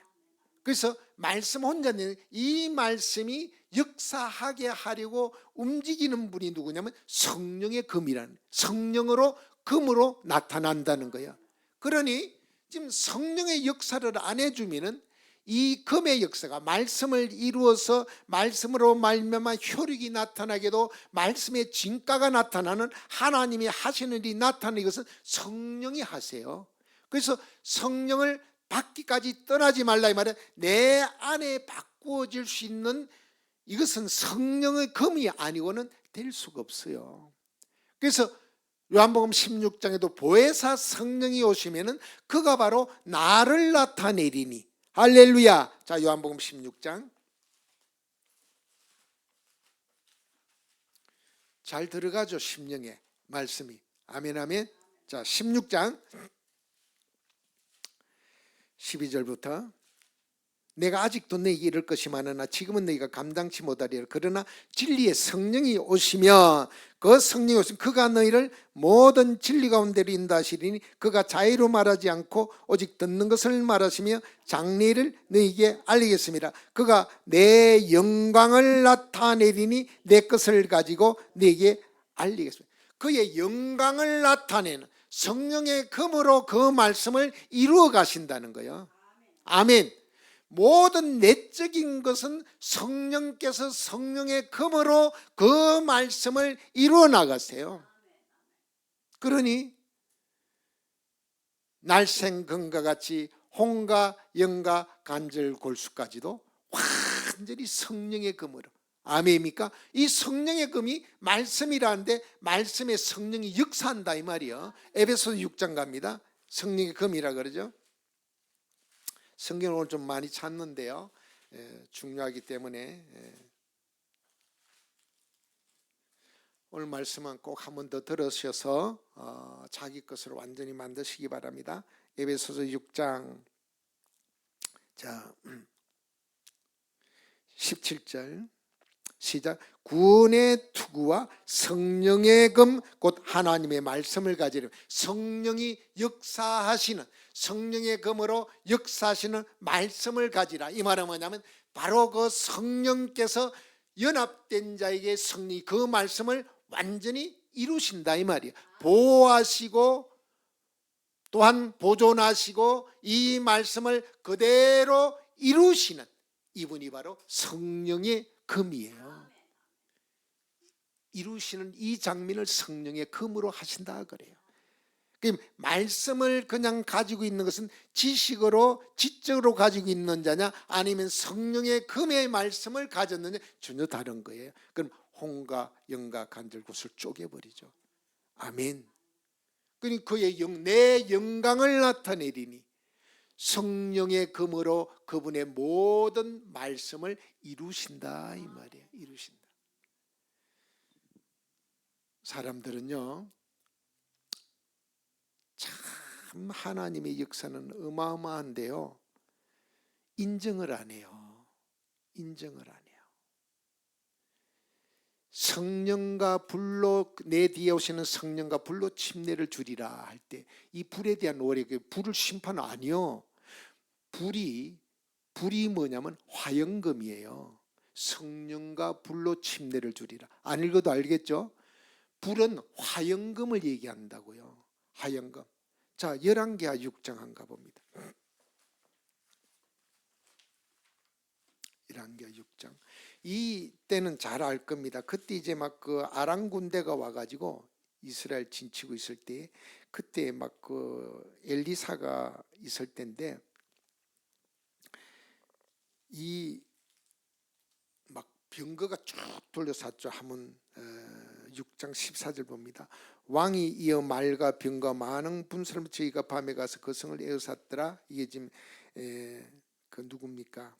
그래서 말씀 혼자는, 이 말씀이 역사하게 하려고 움직이는 분이 누구냐면 성령의 금이라는, 성령으로 금으로 나타난다는 거야. 그러니 지금 성령의 역사를 안 해주면은 이 금의 역사가 말씀을 이루어서 말씀으로 말미암아 효력이 나타나게도 말씀의 진가가 나타나는, 하나님이 하시는 일이 나타나는 것은 성령이 하세요. 그래서 성령을 받기까지 떠나지 말라 이 말은, 내 안에 바꾸어질 수 있는 이것은 성령의 금이 아니고는 될 수가 없어요. 그래서 요한복음 16장에도 보혜사 성령이 오시면은 그가 바로 나를 나타내리니, 할렐루야. 자, 요한복음 16장 잘 들어가죠. 심령의 말씀이. 아멘 아멘. 자, 16장 12절부터 내가 아직도 너에게 이를 것이 많으나 지금은 너희가 감당치 못하리라. 그러나 진리의 성령이 오시면, 그 성령이 오시면 그가 너희를 모든 진리 가운데로 인도하시리니 그가 자의로 말하지 않고 오직 듣는 것을 말하시며 장래를 너희에게 알리겠습니다. 그가 내 영광을 나타내리니 내 것을 가지고 너희에게 알리겠습니다. 그의 영광을 나타내는 성령의 금으로 그 말씀을 이루어 가신다는 거예요. 아멘. 모든 내적인 것은 성령께서 성령의 금으로 그 말씀을 이루어 나가세요. 그러니 날생금과 같이 홍과 영과 간절 골수까지도 완전히 성령의 금으로. 아멘입니까? 이 성령의 금이 말씀이라는데 말씀의 성령이 역사한다 이 말이요. 에베소서 6장 갑니다. 성령의 금이라 그러죠. 성경을 오늘 좀 많이 찾는데요, 중요하기 때문에 오늘 말씀은 꼭 한 번 더 들으셔서 자기 것으로 완전히 만드시기 바랍니다. 에베소서 6장 자 17절 시작. 구원의 투구와 성령의 금 곧 하나님의 말씀을 가지려. 성령이 역사하시는, 성령의 금으로 역사하시는 말씀을 가지라. 이 말은 뭐냐면 바로 그 성령께서 연합된 자에게 성리, 그 말씀을 완전히 이루신다 이 말이에요. 보호하시고 또한 보존하시고 이 말씀을 그대로 이루시는 이분이 바로 성령의 금이에요. 이루시는 이 장면을 성령의 금으로 하신다 그래요. 말씀을 그냥 가지고 있는 것은 지식으로 지적으로 가지고 있는 자냐 아니면 성령의 금의 말씀을 가졌느냐 전혀 다른 거예요. 그럼 홍과 영과 간절곶을 쪼개버리죠. 아멘. 그러니 그의 내 영광을 나타내리니 성령의 금으로 그분의 모든 말씀을 이루신다 이 말이에요. 이루신다. 사람들은요 참 하나님의 역사는 어마어마한데요, 인정을 안 해요. 인정을 안 해요. 성령과 불로, 내 뒤에 오시는 성령과 불로 침례를 주리라 할 때 이 불에 대한 오해, 불을 심판 아니요. 불이 뭐냐면 화영금이에요. 성령과 불로 침례를 주리라. 안 읽어도 알겠죠? 불은 화영금을 얘기한다고요. 화영금. 자, 열왕기하 6장 한가 봅니다. 열왕기하 6장. 이 때는 잘 알 겁니다. 그때 이제 막 그 아람 군대가 와가지고 이스라엘 진치고 있을 때, 그때 막 그 엘리사가 있을 때인데, 이 막 병거가 쭉 돌려쌌죠. 하면 6장 14절 봅니다. 왕이 이어 말과 병과 많은 분사람 저희가 밤에 가서 그 성을 에워쌌더라. 이게 지금 그 누굽니까?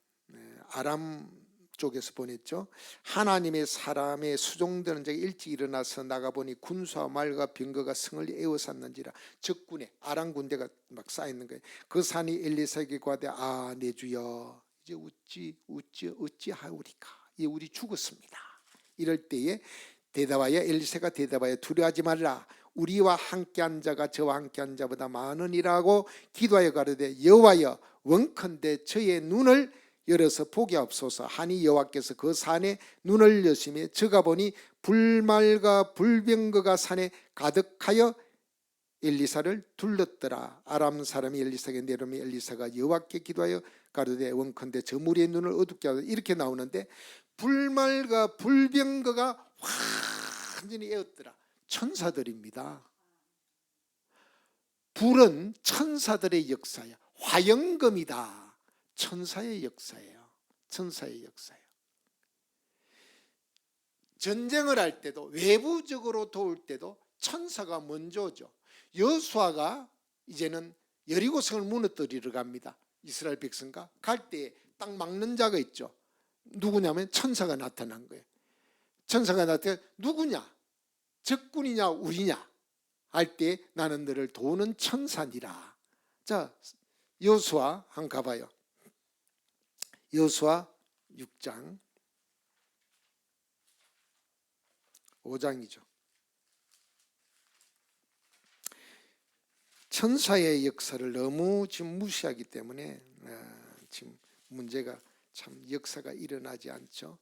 아람 쪽에서 보냈죠. 하나님의 사람의 수종되는 자가 일찍 일어나서 나가보니 군수와 말과 병거가 성을 에워쌌는지라. 적군에 아람 군대가 막 쌓이는 거예요. 그 산이 엘리사에게 과대 아 내 주여, 어찌하오리까? 예, 우리 죽었습니다. 이럴 때에 엘리사가 대답하여 두려워하지 말라. 우리와 함께한 자가 저와 함께한 자보다 많으니라고 기도하여 가로되 여호와여 원컨대 저의 눈을 열어서 보게 없소서 하니 여호와께서 그 산에 눈을 여시며 저가 보니 불말과 불병거가 산에 가득하여 엘리사를 둘렀더라. 아람 사람이 엘리사에게 내려오며 엘리사가 여호와께 기도하여 가로되 원컨대 저 무리의 눈을 어둡게 하소서. 이렇게 나오는데 불말과 불병거가 완전히 에었더라. 천사들입니다. 불은 천사들의 역사야. 화영검이다. 천사의 역사예요. 천사의 역사예요. 전쟁을 할 때도 외부적으로 도울 때도 천사가 먼저 오죠. 여호수아가 이제는 여리고성을 무너뜨리러 갑니다. 이스라엘 백성과 갈 때 딱 막는 자가 있죠. 누구냐면 천사가 나타난 거예요. 천사가 나타나 누구냐? 적군이냐 우리냐? 할 때 나는 너를 도우는 천사니라. 자, 여호수아 한번 가봐요. 여호수아 6장 5장이죠. 천사의 역사를 너무 지금 무시하기 때문에 지금 문제가 참 역사가 일어나지 않죠.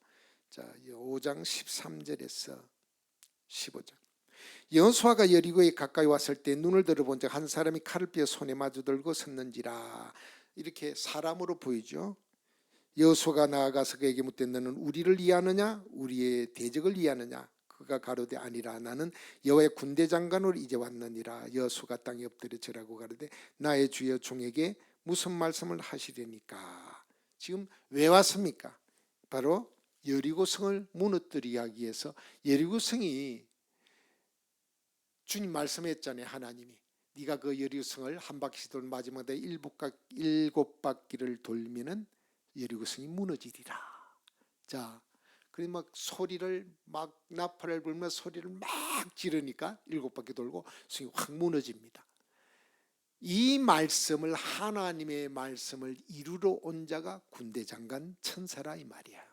자, 5장 13절에서 15절. 여호수아가 여리고에 가까이 왔을 때 눈을 들어본 적 한 사람이 칼을 빼어 손에 마주 들고 섰는지라. 이렇게 사람으로 보이죠. 여호수아가 나아가서 그에게 묻되 너는 우리를 이해하느냐 우리의 대적을 이해하느냐? 그가 가로되 아니라 나는 여호와의 군대 장관으로 이제 왔느니라. 여호수아가 땅에 엎드려 절하고 가로되 나의 주여 종에게 무슨 말씀을 하시려니까? 지금 왜 왔습니까? 바로 여리고성을 무너뜨리기 위해서. 여리고성이 주님 말씀했잖아요. 하나님이 네가 그 여리고성을 한 바퀴 돌 마지막에 일곱 바퀴를 돌면은 여리고성이 무너지리라. 자, 그리고 막 소리를 막 나팔을 불며 소리를 막 지르니까 일곱 바퀴 돌고 성이 확 무너집니다. 이 말씀을 하나님의 말씀을 이루러 온 자가 군대 장관 천사라 이 말이야.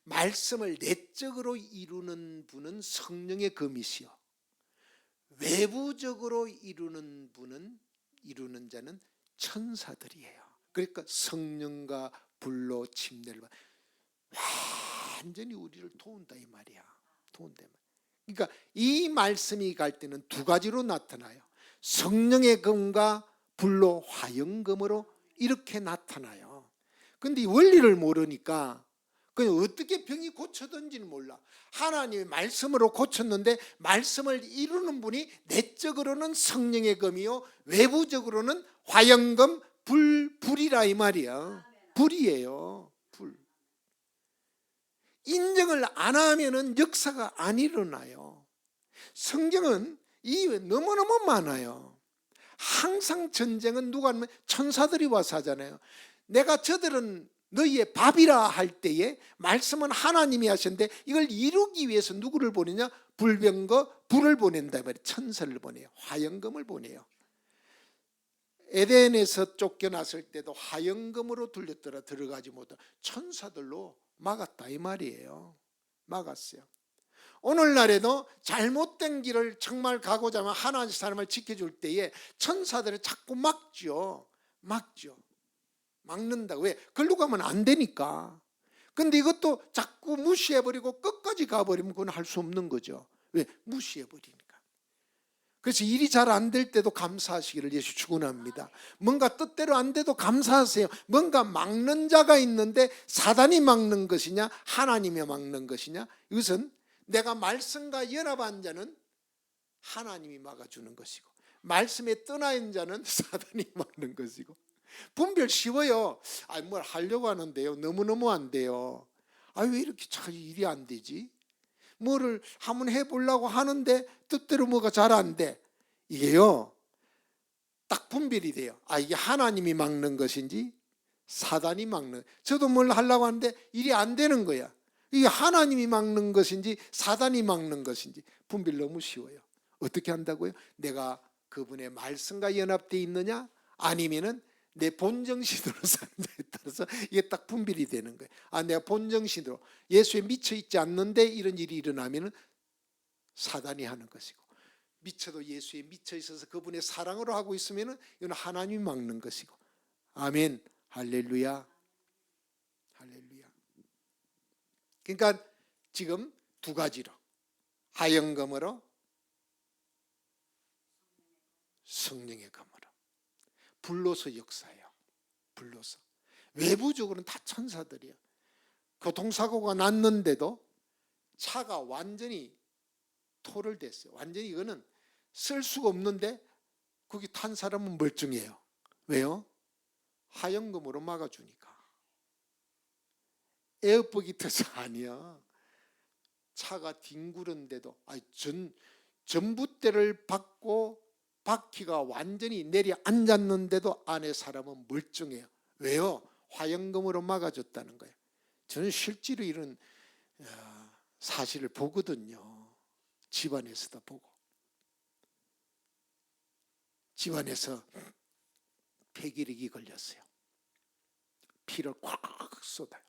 말씀을 내적으로 이루는 분은 성령의 검이시요 외부적으로 이루는 자는 천사들이에요. 그러니까 성령과 불로 침례를 받아 완전히 우리를 도운다 이 말이야. 도운다. 그러니까 이 말씀이 갈 때는 두 가지로 나타나요. 성령의 검과 불로 화영검으로 이렇게 나타나요. 그런데 이 원리를 모르니까 그냥 어떻게 병이 고쳐던지는 몰라. 하나님의 말씀으로 고쳤는데 말씀을 이루는 분이 내적으로는 성령의 검이요 외부적으로는 화영검 불이라 이 말이야. 불이에요. 불. 인정을 안 하면은 역사가 안 일어나요. 성경은 이 너무너무 많아요. 항상 전쟁은 누가 하면 천사들이 와서 하잖아요. 내가 저들은 너희의 밥이라 할 때에 말씀은 하나님이 하셨는데 이걸 이루기 위해서 누구를 보내냐? 불병거 불을 보낸다 말이에요. 천사를 보내요. 화영검을 보내요. 에덴에서 쫓겨났을 때도 화영검으로 들렸더라 들어가지 못하고 천사들로 막았다 이 말이에요. 막았어요. 오늘날에도 잘못된 길을 정말 가고자 하면 하나님 사람을 지켜줄 때에 천사들을 자꾸 막죠. 막는다. 왜? 글로 가면 안 되니까. 근데 이것도 자꾸 무시해버리고 끝까지 가버리면 그건 할 수 없는 거죠. 왜? 무시해버리니까. 그래서 일이 잘 안 될 때도 감사하시기를 예수 축원합니다. 뭔가 뜻대로 안 돼도 감사하세요. 뭔가 막는 자가 있는데 사단이 막는 것이냐 하나님이 막는 것이냐, 이것은 내가 말씀과 연합한 자는 하나님이 막아주는 것이고 말씀에 떠나 있는 자는 사단이 막는 것이고. 분별 쉬워요. 뭘 하려고 하는데요 너무너무 안 돼요. 왜 이렇게 잘 일이 안 되지? 뭐를 한번 해보려고 하는데 뜻대로 뭐가 잘 안 돼. 이게요 딱 분별이 돼요. 이게 하나님이 막는 것인지 사단이 막는. 저도 뭘 하려고 하는데 일이 안 되는 거야. 이게 하나님이 막는 것인지 사단이 막는 것인지 분별 너무 쉬워요. 어떻게 한다고요? 내가 그분의 말씀과 연합되어 있느냐 아니면은 내 본정신으로 사는자에 따라서 이게 딱 분별이 되는 거예요. 내가 본정신으로 예수에 미쳐 있지 않는데 이런 일이 일어나면 사단이 하는 것이고, 미쳐도 예수에 미쳐 있어서 그분의 사랑으로 하고 있으면 이건 하나님이 막는 것이고. 아멘. 할렐루야. 할렐루야. 그러니까 지금 두 가지로, 하영검으로, 성령의 검으로. 불로서 역사예요. 불로서. 외부적으로는 다 천사들이에요. 교통사고가 났는데도 차가 완전히 토를 댔어요. 완전히 이거는 쓸 수가 없는데 거기 탄 사람은 멀쩡해요. 왜요? 하영검으로 막아주니까. 에어백이 터서 아니야. 차가 뒹구른데도 전봇대를 받고 바퀴가 완전히 내려앉았는데도 안에 사람은 멀쩡해요. 왜요? 화영검으로 막아줬다는 거예요. 저는 실제로 이런 사실을 보거든요. 집안에서도 보고. 집안에서 폐기력이 걸렸어요. 피를 콱 쏟아요.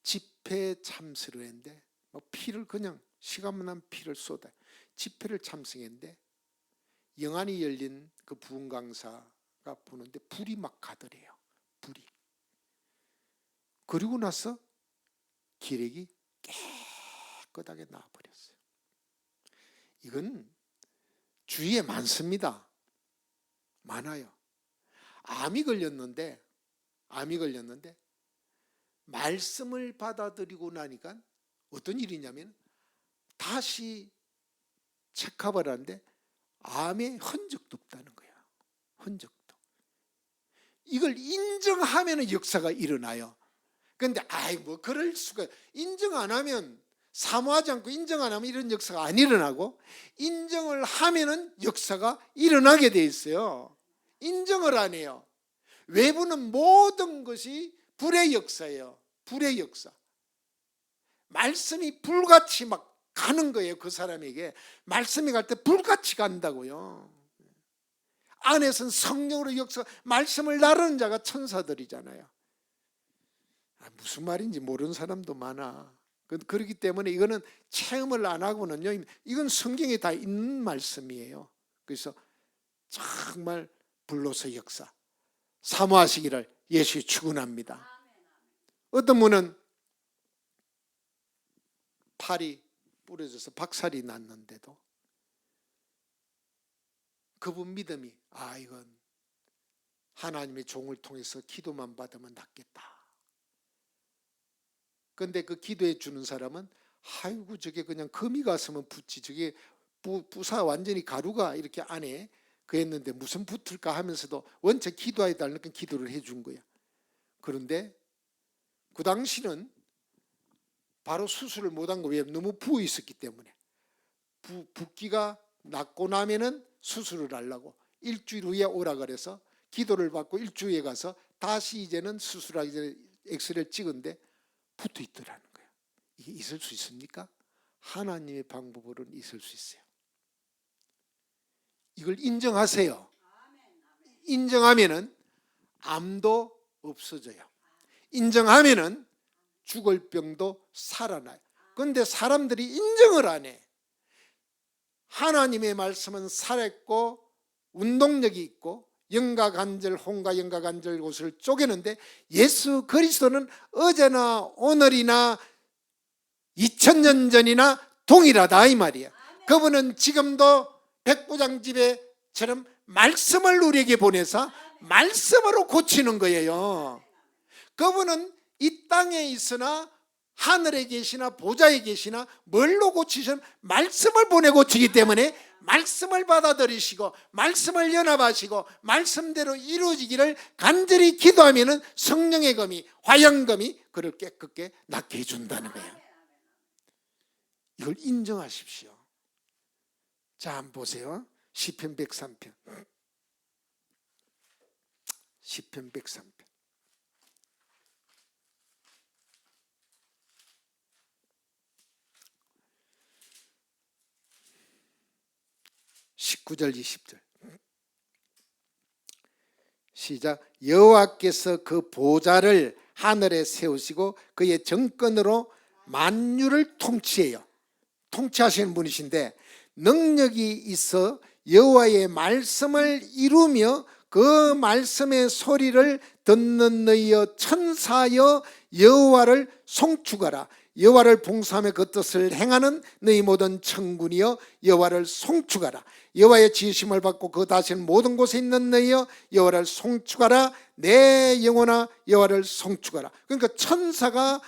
집회 참석을 했는데 피를 그냥 시간만 나면 피를 쏟아요. 집회를 참석했는데 영안이 열린 그 부흥 강사가 보는데 불이 막 가더래요. 불이. 그리고 나서 기력이 깨끗하게 나와버렸어요. 이건 주위에 많습니다. 많아요. 암이 걸렸는데 말씀을 받아들이고 나니까 어떤 일이냐면 다시 체크업을 하는데 암의 흔적도 없다는 거야. 흔적도. 이걸 인정하면 역사가 일어나요. 그런데 그럴 수가, 인정 안 하면, 사모하지 않고 인정 안 하면 이런 역사가 안 일어나고, 인정을 하면은 역사가 일어나게 돼 있어요. 인정을 안 해요. 외부는 모든 것이 불의 역사예요. 불의 역사. 말씀이 불같이 막 가는 거예요. 그 사람에게 말씀이 갈 때 불같이 간다고요. 안에서는 성령으로 역사, 말씀을 나르는 자가 천사들이잖아요. 무슨 말인지 모르는 사람도 많아. 그렇기 때문에 이거는 체험을 안 하고는요, 이건 성경에 다 있는 말씀이에요. 그래서 정말 불로서 역사 사모하시기를 예수에 축원합니다. 어떤 분은 팔이 부러져서 박살이 났는데도 그분 믿음이 이건 하나님의 종을 통해서 기도만 받으면 낫겠다. 그런데 그 기도해 주는 사람은 저게 그냥 금이 갔으면 붙지, 저게 부사 완전히 가루가 이렇게 안에 그랬는데 무슨 붙을까 하면서도 원체 기도해 달라니까 기도를 해준 거야. 그런데 그 당시는 바로 수술을 못한 거, 왜? 너무 부어 있었기 때문에. 붓기가 낫고 나면은 수술을 하려고 일주일 후에 오라 그래서 기도를 받고 일주일에 가서 다시 이제는 수술하기 전에 엑스레이를 찍은데 붙어 있더라는 거예요. 이게 있을 수 있습니까? 하나님의 방법으로는 있을 수 있어요. 이걸 인정하세요. 인정하면은 암도 없어져요. 인정하면은 죽을 병도 살아나요. 그런데 사람들이 인정을 안 해. 하나님의 말씀은 살았고 운동력이 있고 영과 간절, 혼과 영과 간절 곳을 쪼개는데 예수 그리스도는 어제나 오늘이나 2000년 전이나 동일하다 이 말이야. 그분은 지금도 백부장집에처럼 말씀을 우리에게 보내서 말씀으로 고치는 거예요. 그분은 이 땅에 있으나 하늘에 계시나 보좌에 계시나 뭘로 고치시면 말씀을 보내 고치기 때문에 말씀을 받아들이시고 말씀을 연합하시고 말씀대로 이루어지기를 간절히 기도하면 성령의 검이, 화영검이 그를 깨끗게 낫게 해준다는 거예요. 이걸 인정하십시오. 자, 한번 보세요. 시편 103편. 시편 103편. (19절) (20절) 시작. 여호와께서 그 보좌를 하늘에 세우시고 그의 정권으로 만유를 통치해요. 통치하시는 분이신데 능력이 있어 여호와의 말씀을 이루며 그 말씀의 소리를 듣는 너희여 천사여 여호와를 송축하라. 여호와를 봉사하며 그 뜻을 행하는 너희 모든 천군이여 여호와를 송축하라. 여호와의 지으심을 받고 그 다스리는 모든 곳에 있는 너희여 여호와를 송축하라. 내 영혼아 여호와를 송축하라. 그러니까 천사가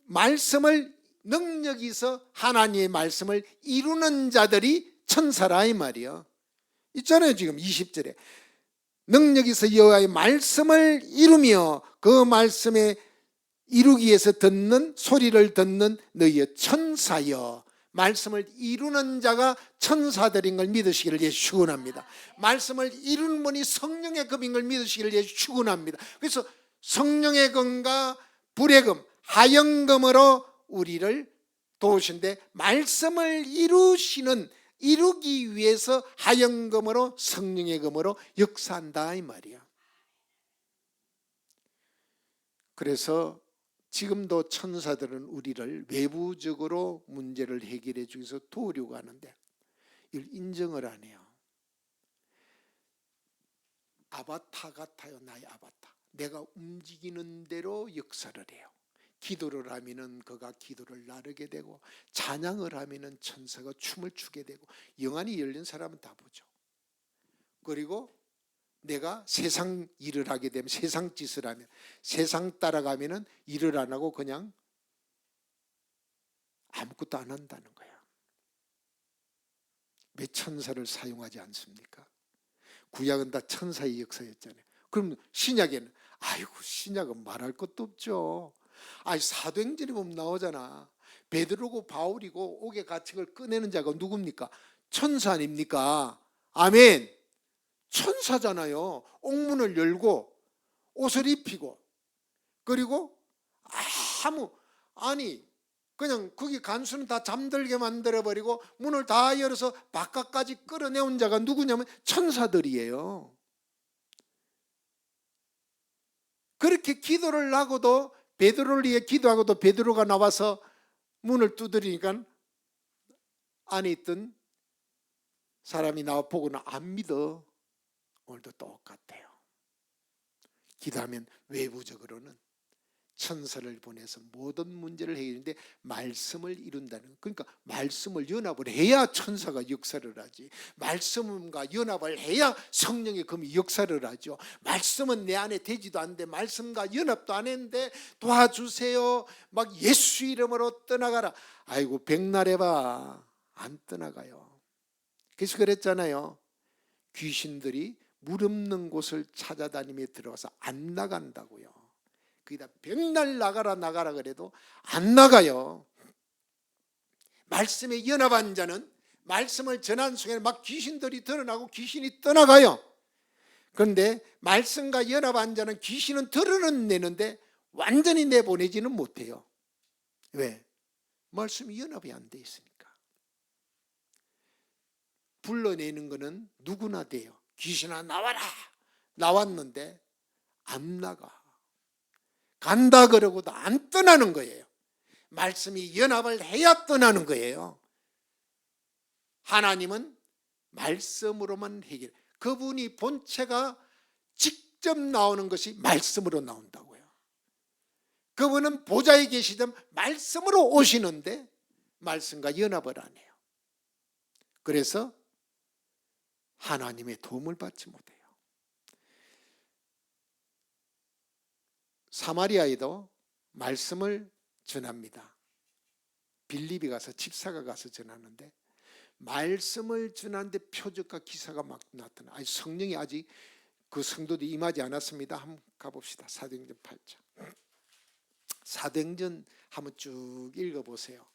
말씀을 능력이 있어 하나님의 말씀을 이루는 자들이 천사라 이 말이요. 있잖아요. 지금 20절에 능력이 있어 여호와의 말씀을 이루며 그 말씀에 이루기 위해서 듣는 소리를 듣는 너희의 천사여. 말씀을 이루는 자가 천사들인 걸 믿으시기를 예수 축원합니다. 말씀을 이루는 분이 성령의 검인 걸 믿으시기를 예수 축원합니다. 그래서 성령의 검과 불의 검, 하영검으로 우리를 도우신데 말씀을 이루기 위해서 하영검으로 성령의 검으로 역사한다 이 말이야. 그래서 지금도 천사들은 우리를 외부적으로 문제를 해결해 주기 위해서 도우려고 하는데 이걸 인정을 안 해요. 아바타 같아요. 나의 아바타. 내가 움직이는 대로 역사를 해요. 기도를 하면은 그가 기도를 나르게 되고 찬양을 하면은 천사가 춤을 추게 되고 영안이 열린 사람은 다 보죠. 그리고 내가 세상 일을 하게 되면 세상 짓을 하면 세상 따라가면은 일을 안 하고 그냥 아무것도 안 한다는 거야. 왜 천사를 사용하지 않습니까? 구약은 다 천사의 역사였잖아요. 그럼 신약에는 신약은 말할 것도 없죠. 사도행전에 보면 나오잖아. 베드로고 바울이고 옥의 갇힌 꺼내는 자가 누굽니까? 천사 아닙니까? 아멘. 천사잖아요. 옥문을 열고 옷을 입히고 그리고 그냥 거기 간수는 다 잠들게 만들어버리고 문을 다 열어서 바깥까지 끌어내온 자가 누구냐면 천사들이에요. 그렇게 기도를 하고도 베드로를 위해 기도하고도 베드로가 나와서 문을 두드리니까 안에 있던 사람이 나와 보고는 안 믿어. 오늘도 똑같아요. 기도하면 외부적으로는 천사를 보내서 모든 문제를 해결하는데 말씀을 이룬다는, 그러니까 말씀을 연합을 해야 천사가 역사를 하지. 말씀과 연합을 해야 성령의 검이 역사를 하죠. 말씀은 내 안에 되지도 않는데 말씀과 연합도 안 했는데 도와주세요 막 예수 이름으로 떠나가라. 백날해봐 안 떠나가요. 그래서 그랬잖아요. 귀신들이 물 없는 곳을 찾아다니며 들어와서 안 나간다고요. 거기다 백날 나가라 그래도 안 나가요. 말씀에 연합한 자는 말씀을 전하는 순간에 막 귀신들이 드러나고 귀신이 떠나가요. 그런데 말씀과 연합한 자는 귀신은 드러내는데 완전히 내보내지는 못해요. 왜? 말씀이 연합이 안 돼 있으니까. 불러내는 거는 누구나 돼요. 귀신아 나와라. 나왔는데 안 나가. 간다 그러고도 안 떠나는 거예요. 말씀이 연합을 해야 떠나는 거예요. 하나님은 말씀으로만 해결. 그분이 본체가 직접 나오는 것이 말씀으로 나온다고요. 그분은 보좌에 계시던 말씀으로 오시는데 말씀과 연합을 안 해요. 그래서 하나님의 도움을 받지 못해요. 사마리아에도 말씀을 전합니다. 빌립이 가서 집사가 가서 전하는데 말씀을 전하는데 표적과 기사가 막 나타나. 성령이 아직 그 성도들이 임하지 않았습니다. 한번 가봅시다. 사도행전 8장. 사도행전 한번 쭉 읽어보세요.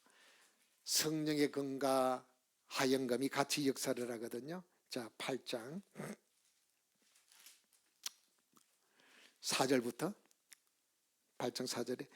성령의 검과 하영검이 같이 역사를 하거든요. 자, 8장 4절부터 8장 4절에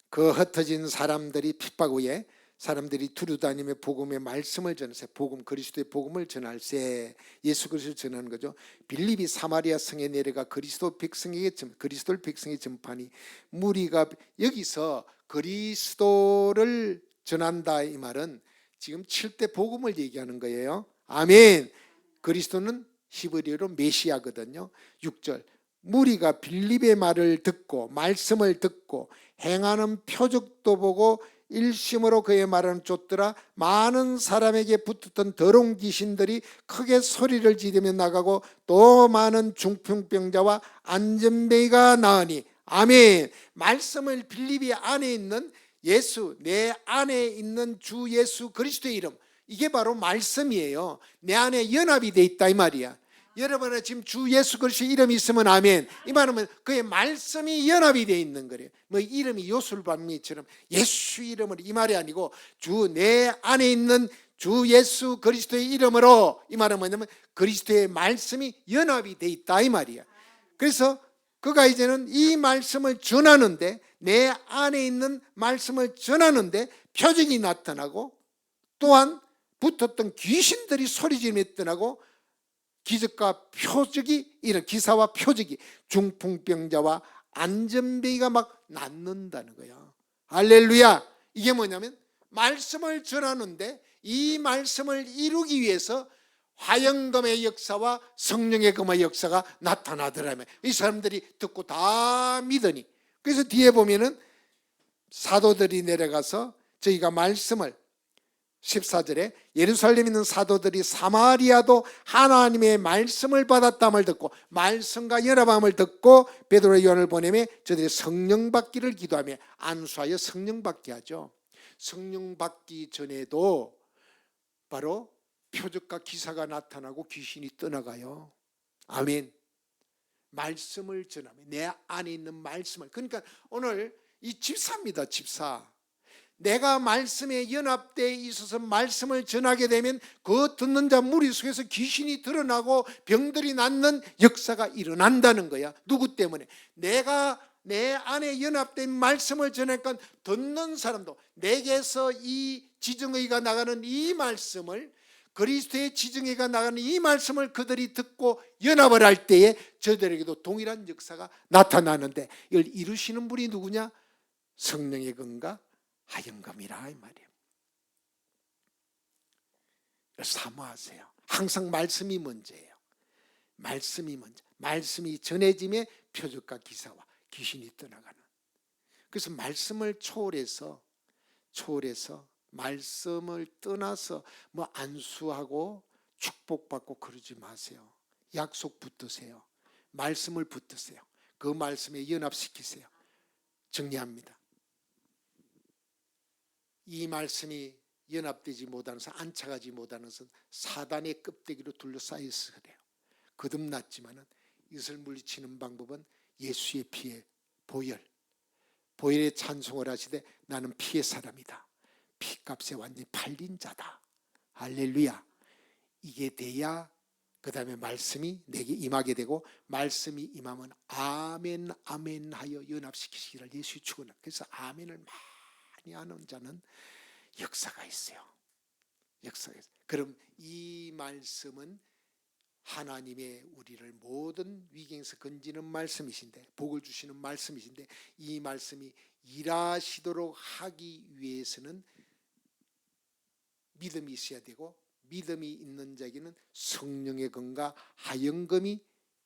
그 흩어진 사람들이 핍박 후에 사람들이 두루다니며 복음의 말씀을 전하세. 복음, 그리스도의 복음을 전할세. 예수 그리스도를 전하는 거죠. 빌립이 사마리아 성에 내려가 그리스도를 백성에게 전파하니 무리가, 여기서 그리스도를 전한다 이 말은 지금 7대 복음을 얘기하는 거예요. 아멘. 그리스도는 히브리어로 메시아거든요. 6절, 무리가 빌립의 말을 듣고 말씀을 듣고 행하는 표적도 보고 일심으로 그의 말은 쫓더라. 많은 사람에게 붙었던 더러운 귀신들이 크게 소리를 지르며 나가고 또 많은 중풍병자와 안전뱅이가 나으니. 아멘. 말씀을 빌립이 안에 있는 예수, 내 안에 있는 주 예수 그리스도의 이름, 이게 바로 말씀이에요. 내 안에 연합이 돼 있다 이 말이야. 여러분은 지금 주 예수 그리스도의 이름이 있으면 아멘. 이 말은 그의 말씀이 연합이 되어 있는 거래요. 뭐 이름이 요술반미처럼 예수 이름을, 이 말이 아니고 주 내 안에 있는 주 예수 그리스도의 이름으로, 이 말은 뭐냐면 그리스도의 말씀이 연합이 되어 있다 이 말이야. 그래서 그가 이제는 이 말씀을 전하는데, 내 안에 있는 말씀을 전하는데 표적이 나타나고, 또한 붙었던 귀신들이 소리지르며 떠나고 기적과 표적이, 이런 기사와 표적이, 중풍병자와 안전뱅이가 막 낫는다는 거야. 할렐루야. 이게 뭐냐면 말씀을 전하는데 이 말씀을 이루기 위해서 화영금의 역사와 성령의 금의 역사가 나타나더라면 이 사람들이 듣고 다 믿으니. 그래서 뒤에 보면은 사도들이 내려가서 저희가 말씀을, 14절에 예루살렘에 있는 사도들이 사마리아도 하나님의 말씀을 받았다함을 듣고, 말씀과 연합함을 듣고 베드로와 요한을 보내며 저들이 성령 받기를 기도하며, 안수하여 성령 받게 하죠. 성령 받기 전에도 바로 표적과 기사가 나타나고 귀신이 떠나가요. 아멘. 말씀을 전하며 내 안에 있는 말씀을, 그러니까 오늘 이 집사입니다. 집사. 내가 말씀에 연합되어 있어서 말씀을 전하게 되면 그 듣는 자 무리 속에서 귀신이 드러나고 병들이 낫는 역사가 일어난다는 거야. 누구 때문에? 내가 내 안에 연합된 말씀을 전하니까 듣는 사람도, 내게서 이 지정의가 나가는 이 말씀을, 그리스도의 지정의가 나가는 이 말씀을 그들이 듣고 연합을 할 때에 저들에게도 동일한 역사가 나타나는데, 이걸 이루시는 분이 누구냐? 성령의 건가? 하영감이라 이 말이에요. 사모하세요. 항상 말씀이 먼저예요. 말씀이 먼저. 말씀이 전해짐에 표적과 기사와 귀신이 떠나가는. 그래서 말씀을 초월해서 말씀을 떠나서 뭐 안수하고 축복받고 그러지 마세요. 약속 붙드세요. 말씀을 붙드세요. 그 말씀에 연합시키세요. 정리합니다. 이 말씀이 연합되지 못하는 것은, 안착하지 못하는 것은 사단의 껍데기로 둘러싸여 있어 그래요. 거듭났지만은 이것을 물리치는 방법은 예수의 피의 보혈의 찬송을 하시되 나는 피의 사람이다. 피값에 완전히 팔린 자다. 할렐루야. 이게 돼야 그 다음에 말씀이 내게 임하게 되고, 말씀이 임하면 아멘 아멘 하여 연합시키시기를 예수의 축원합니다. 그래서 아멘을 많이 하는 자는 역사가 있어요. 역사가 있어요. 그럼 이 말씀은 하나님의 우리를 모든 위기에서 건지는 말씀이신데, 복을 주시는 말씀이신데, 이 말씀이 일하시도록 하기 위해서는 믿음이 있어야 되고, 믿음이 있는 자에게는 성령의 건과 하영금이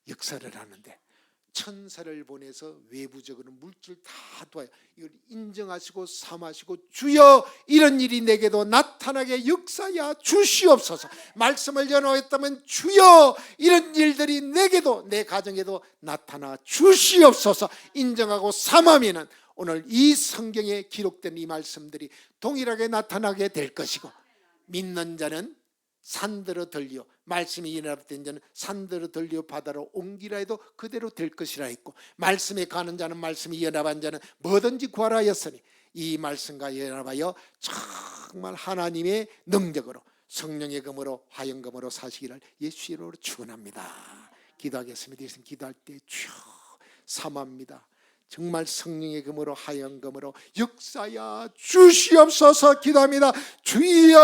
역사를 하는데, 천사를 보내서 외부적으로 물질 다 도와요. 이걸 인정하시고 삼하시고 주여 이런 일이 내게도 나타나게 역사야 주시옵소서. 말씀을 전하였다면 주여 이런 일들이 내게도, 내 가정에도 나타나 주시옵소서. 인정하고 삼하면은 오늘 이 성경에 기록된 이 말씀들이 동일하게 나타나게 될 것이고, 믿는 자는 산들어 들려, 말씀이 연합된 자는 산들어 들려 바다로 옮기라 해도 그대로 될 것이라 했고, 말씀에 가는 자는, 말씀이 연합한 자는 뭐든지 구하라 하였으니, 이 말씀과 연합하여 정말 하나님의 능력으로 성령의 검으로 화영검으로 사시기를 예수 이름으로 축원합니다. 기도하겠습니다. 기도할 때 주여 삼합니다. 정말 성령의 금으로 하얀 금으로 역사야 주시옵소서 기도합니다. 주여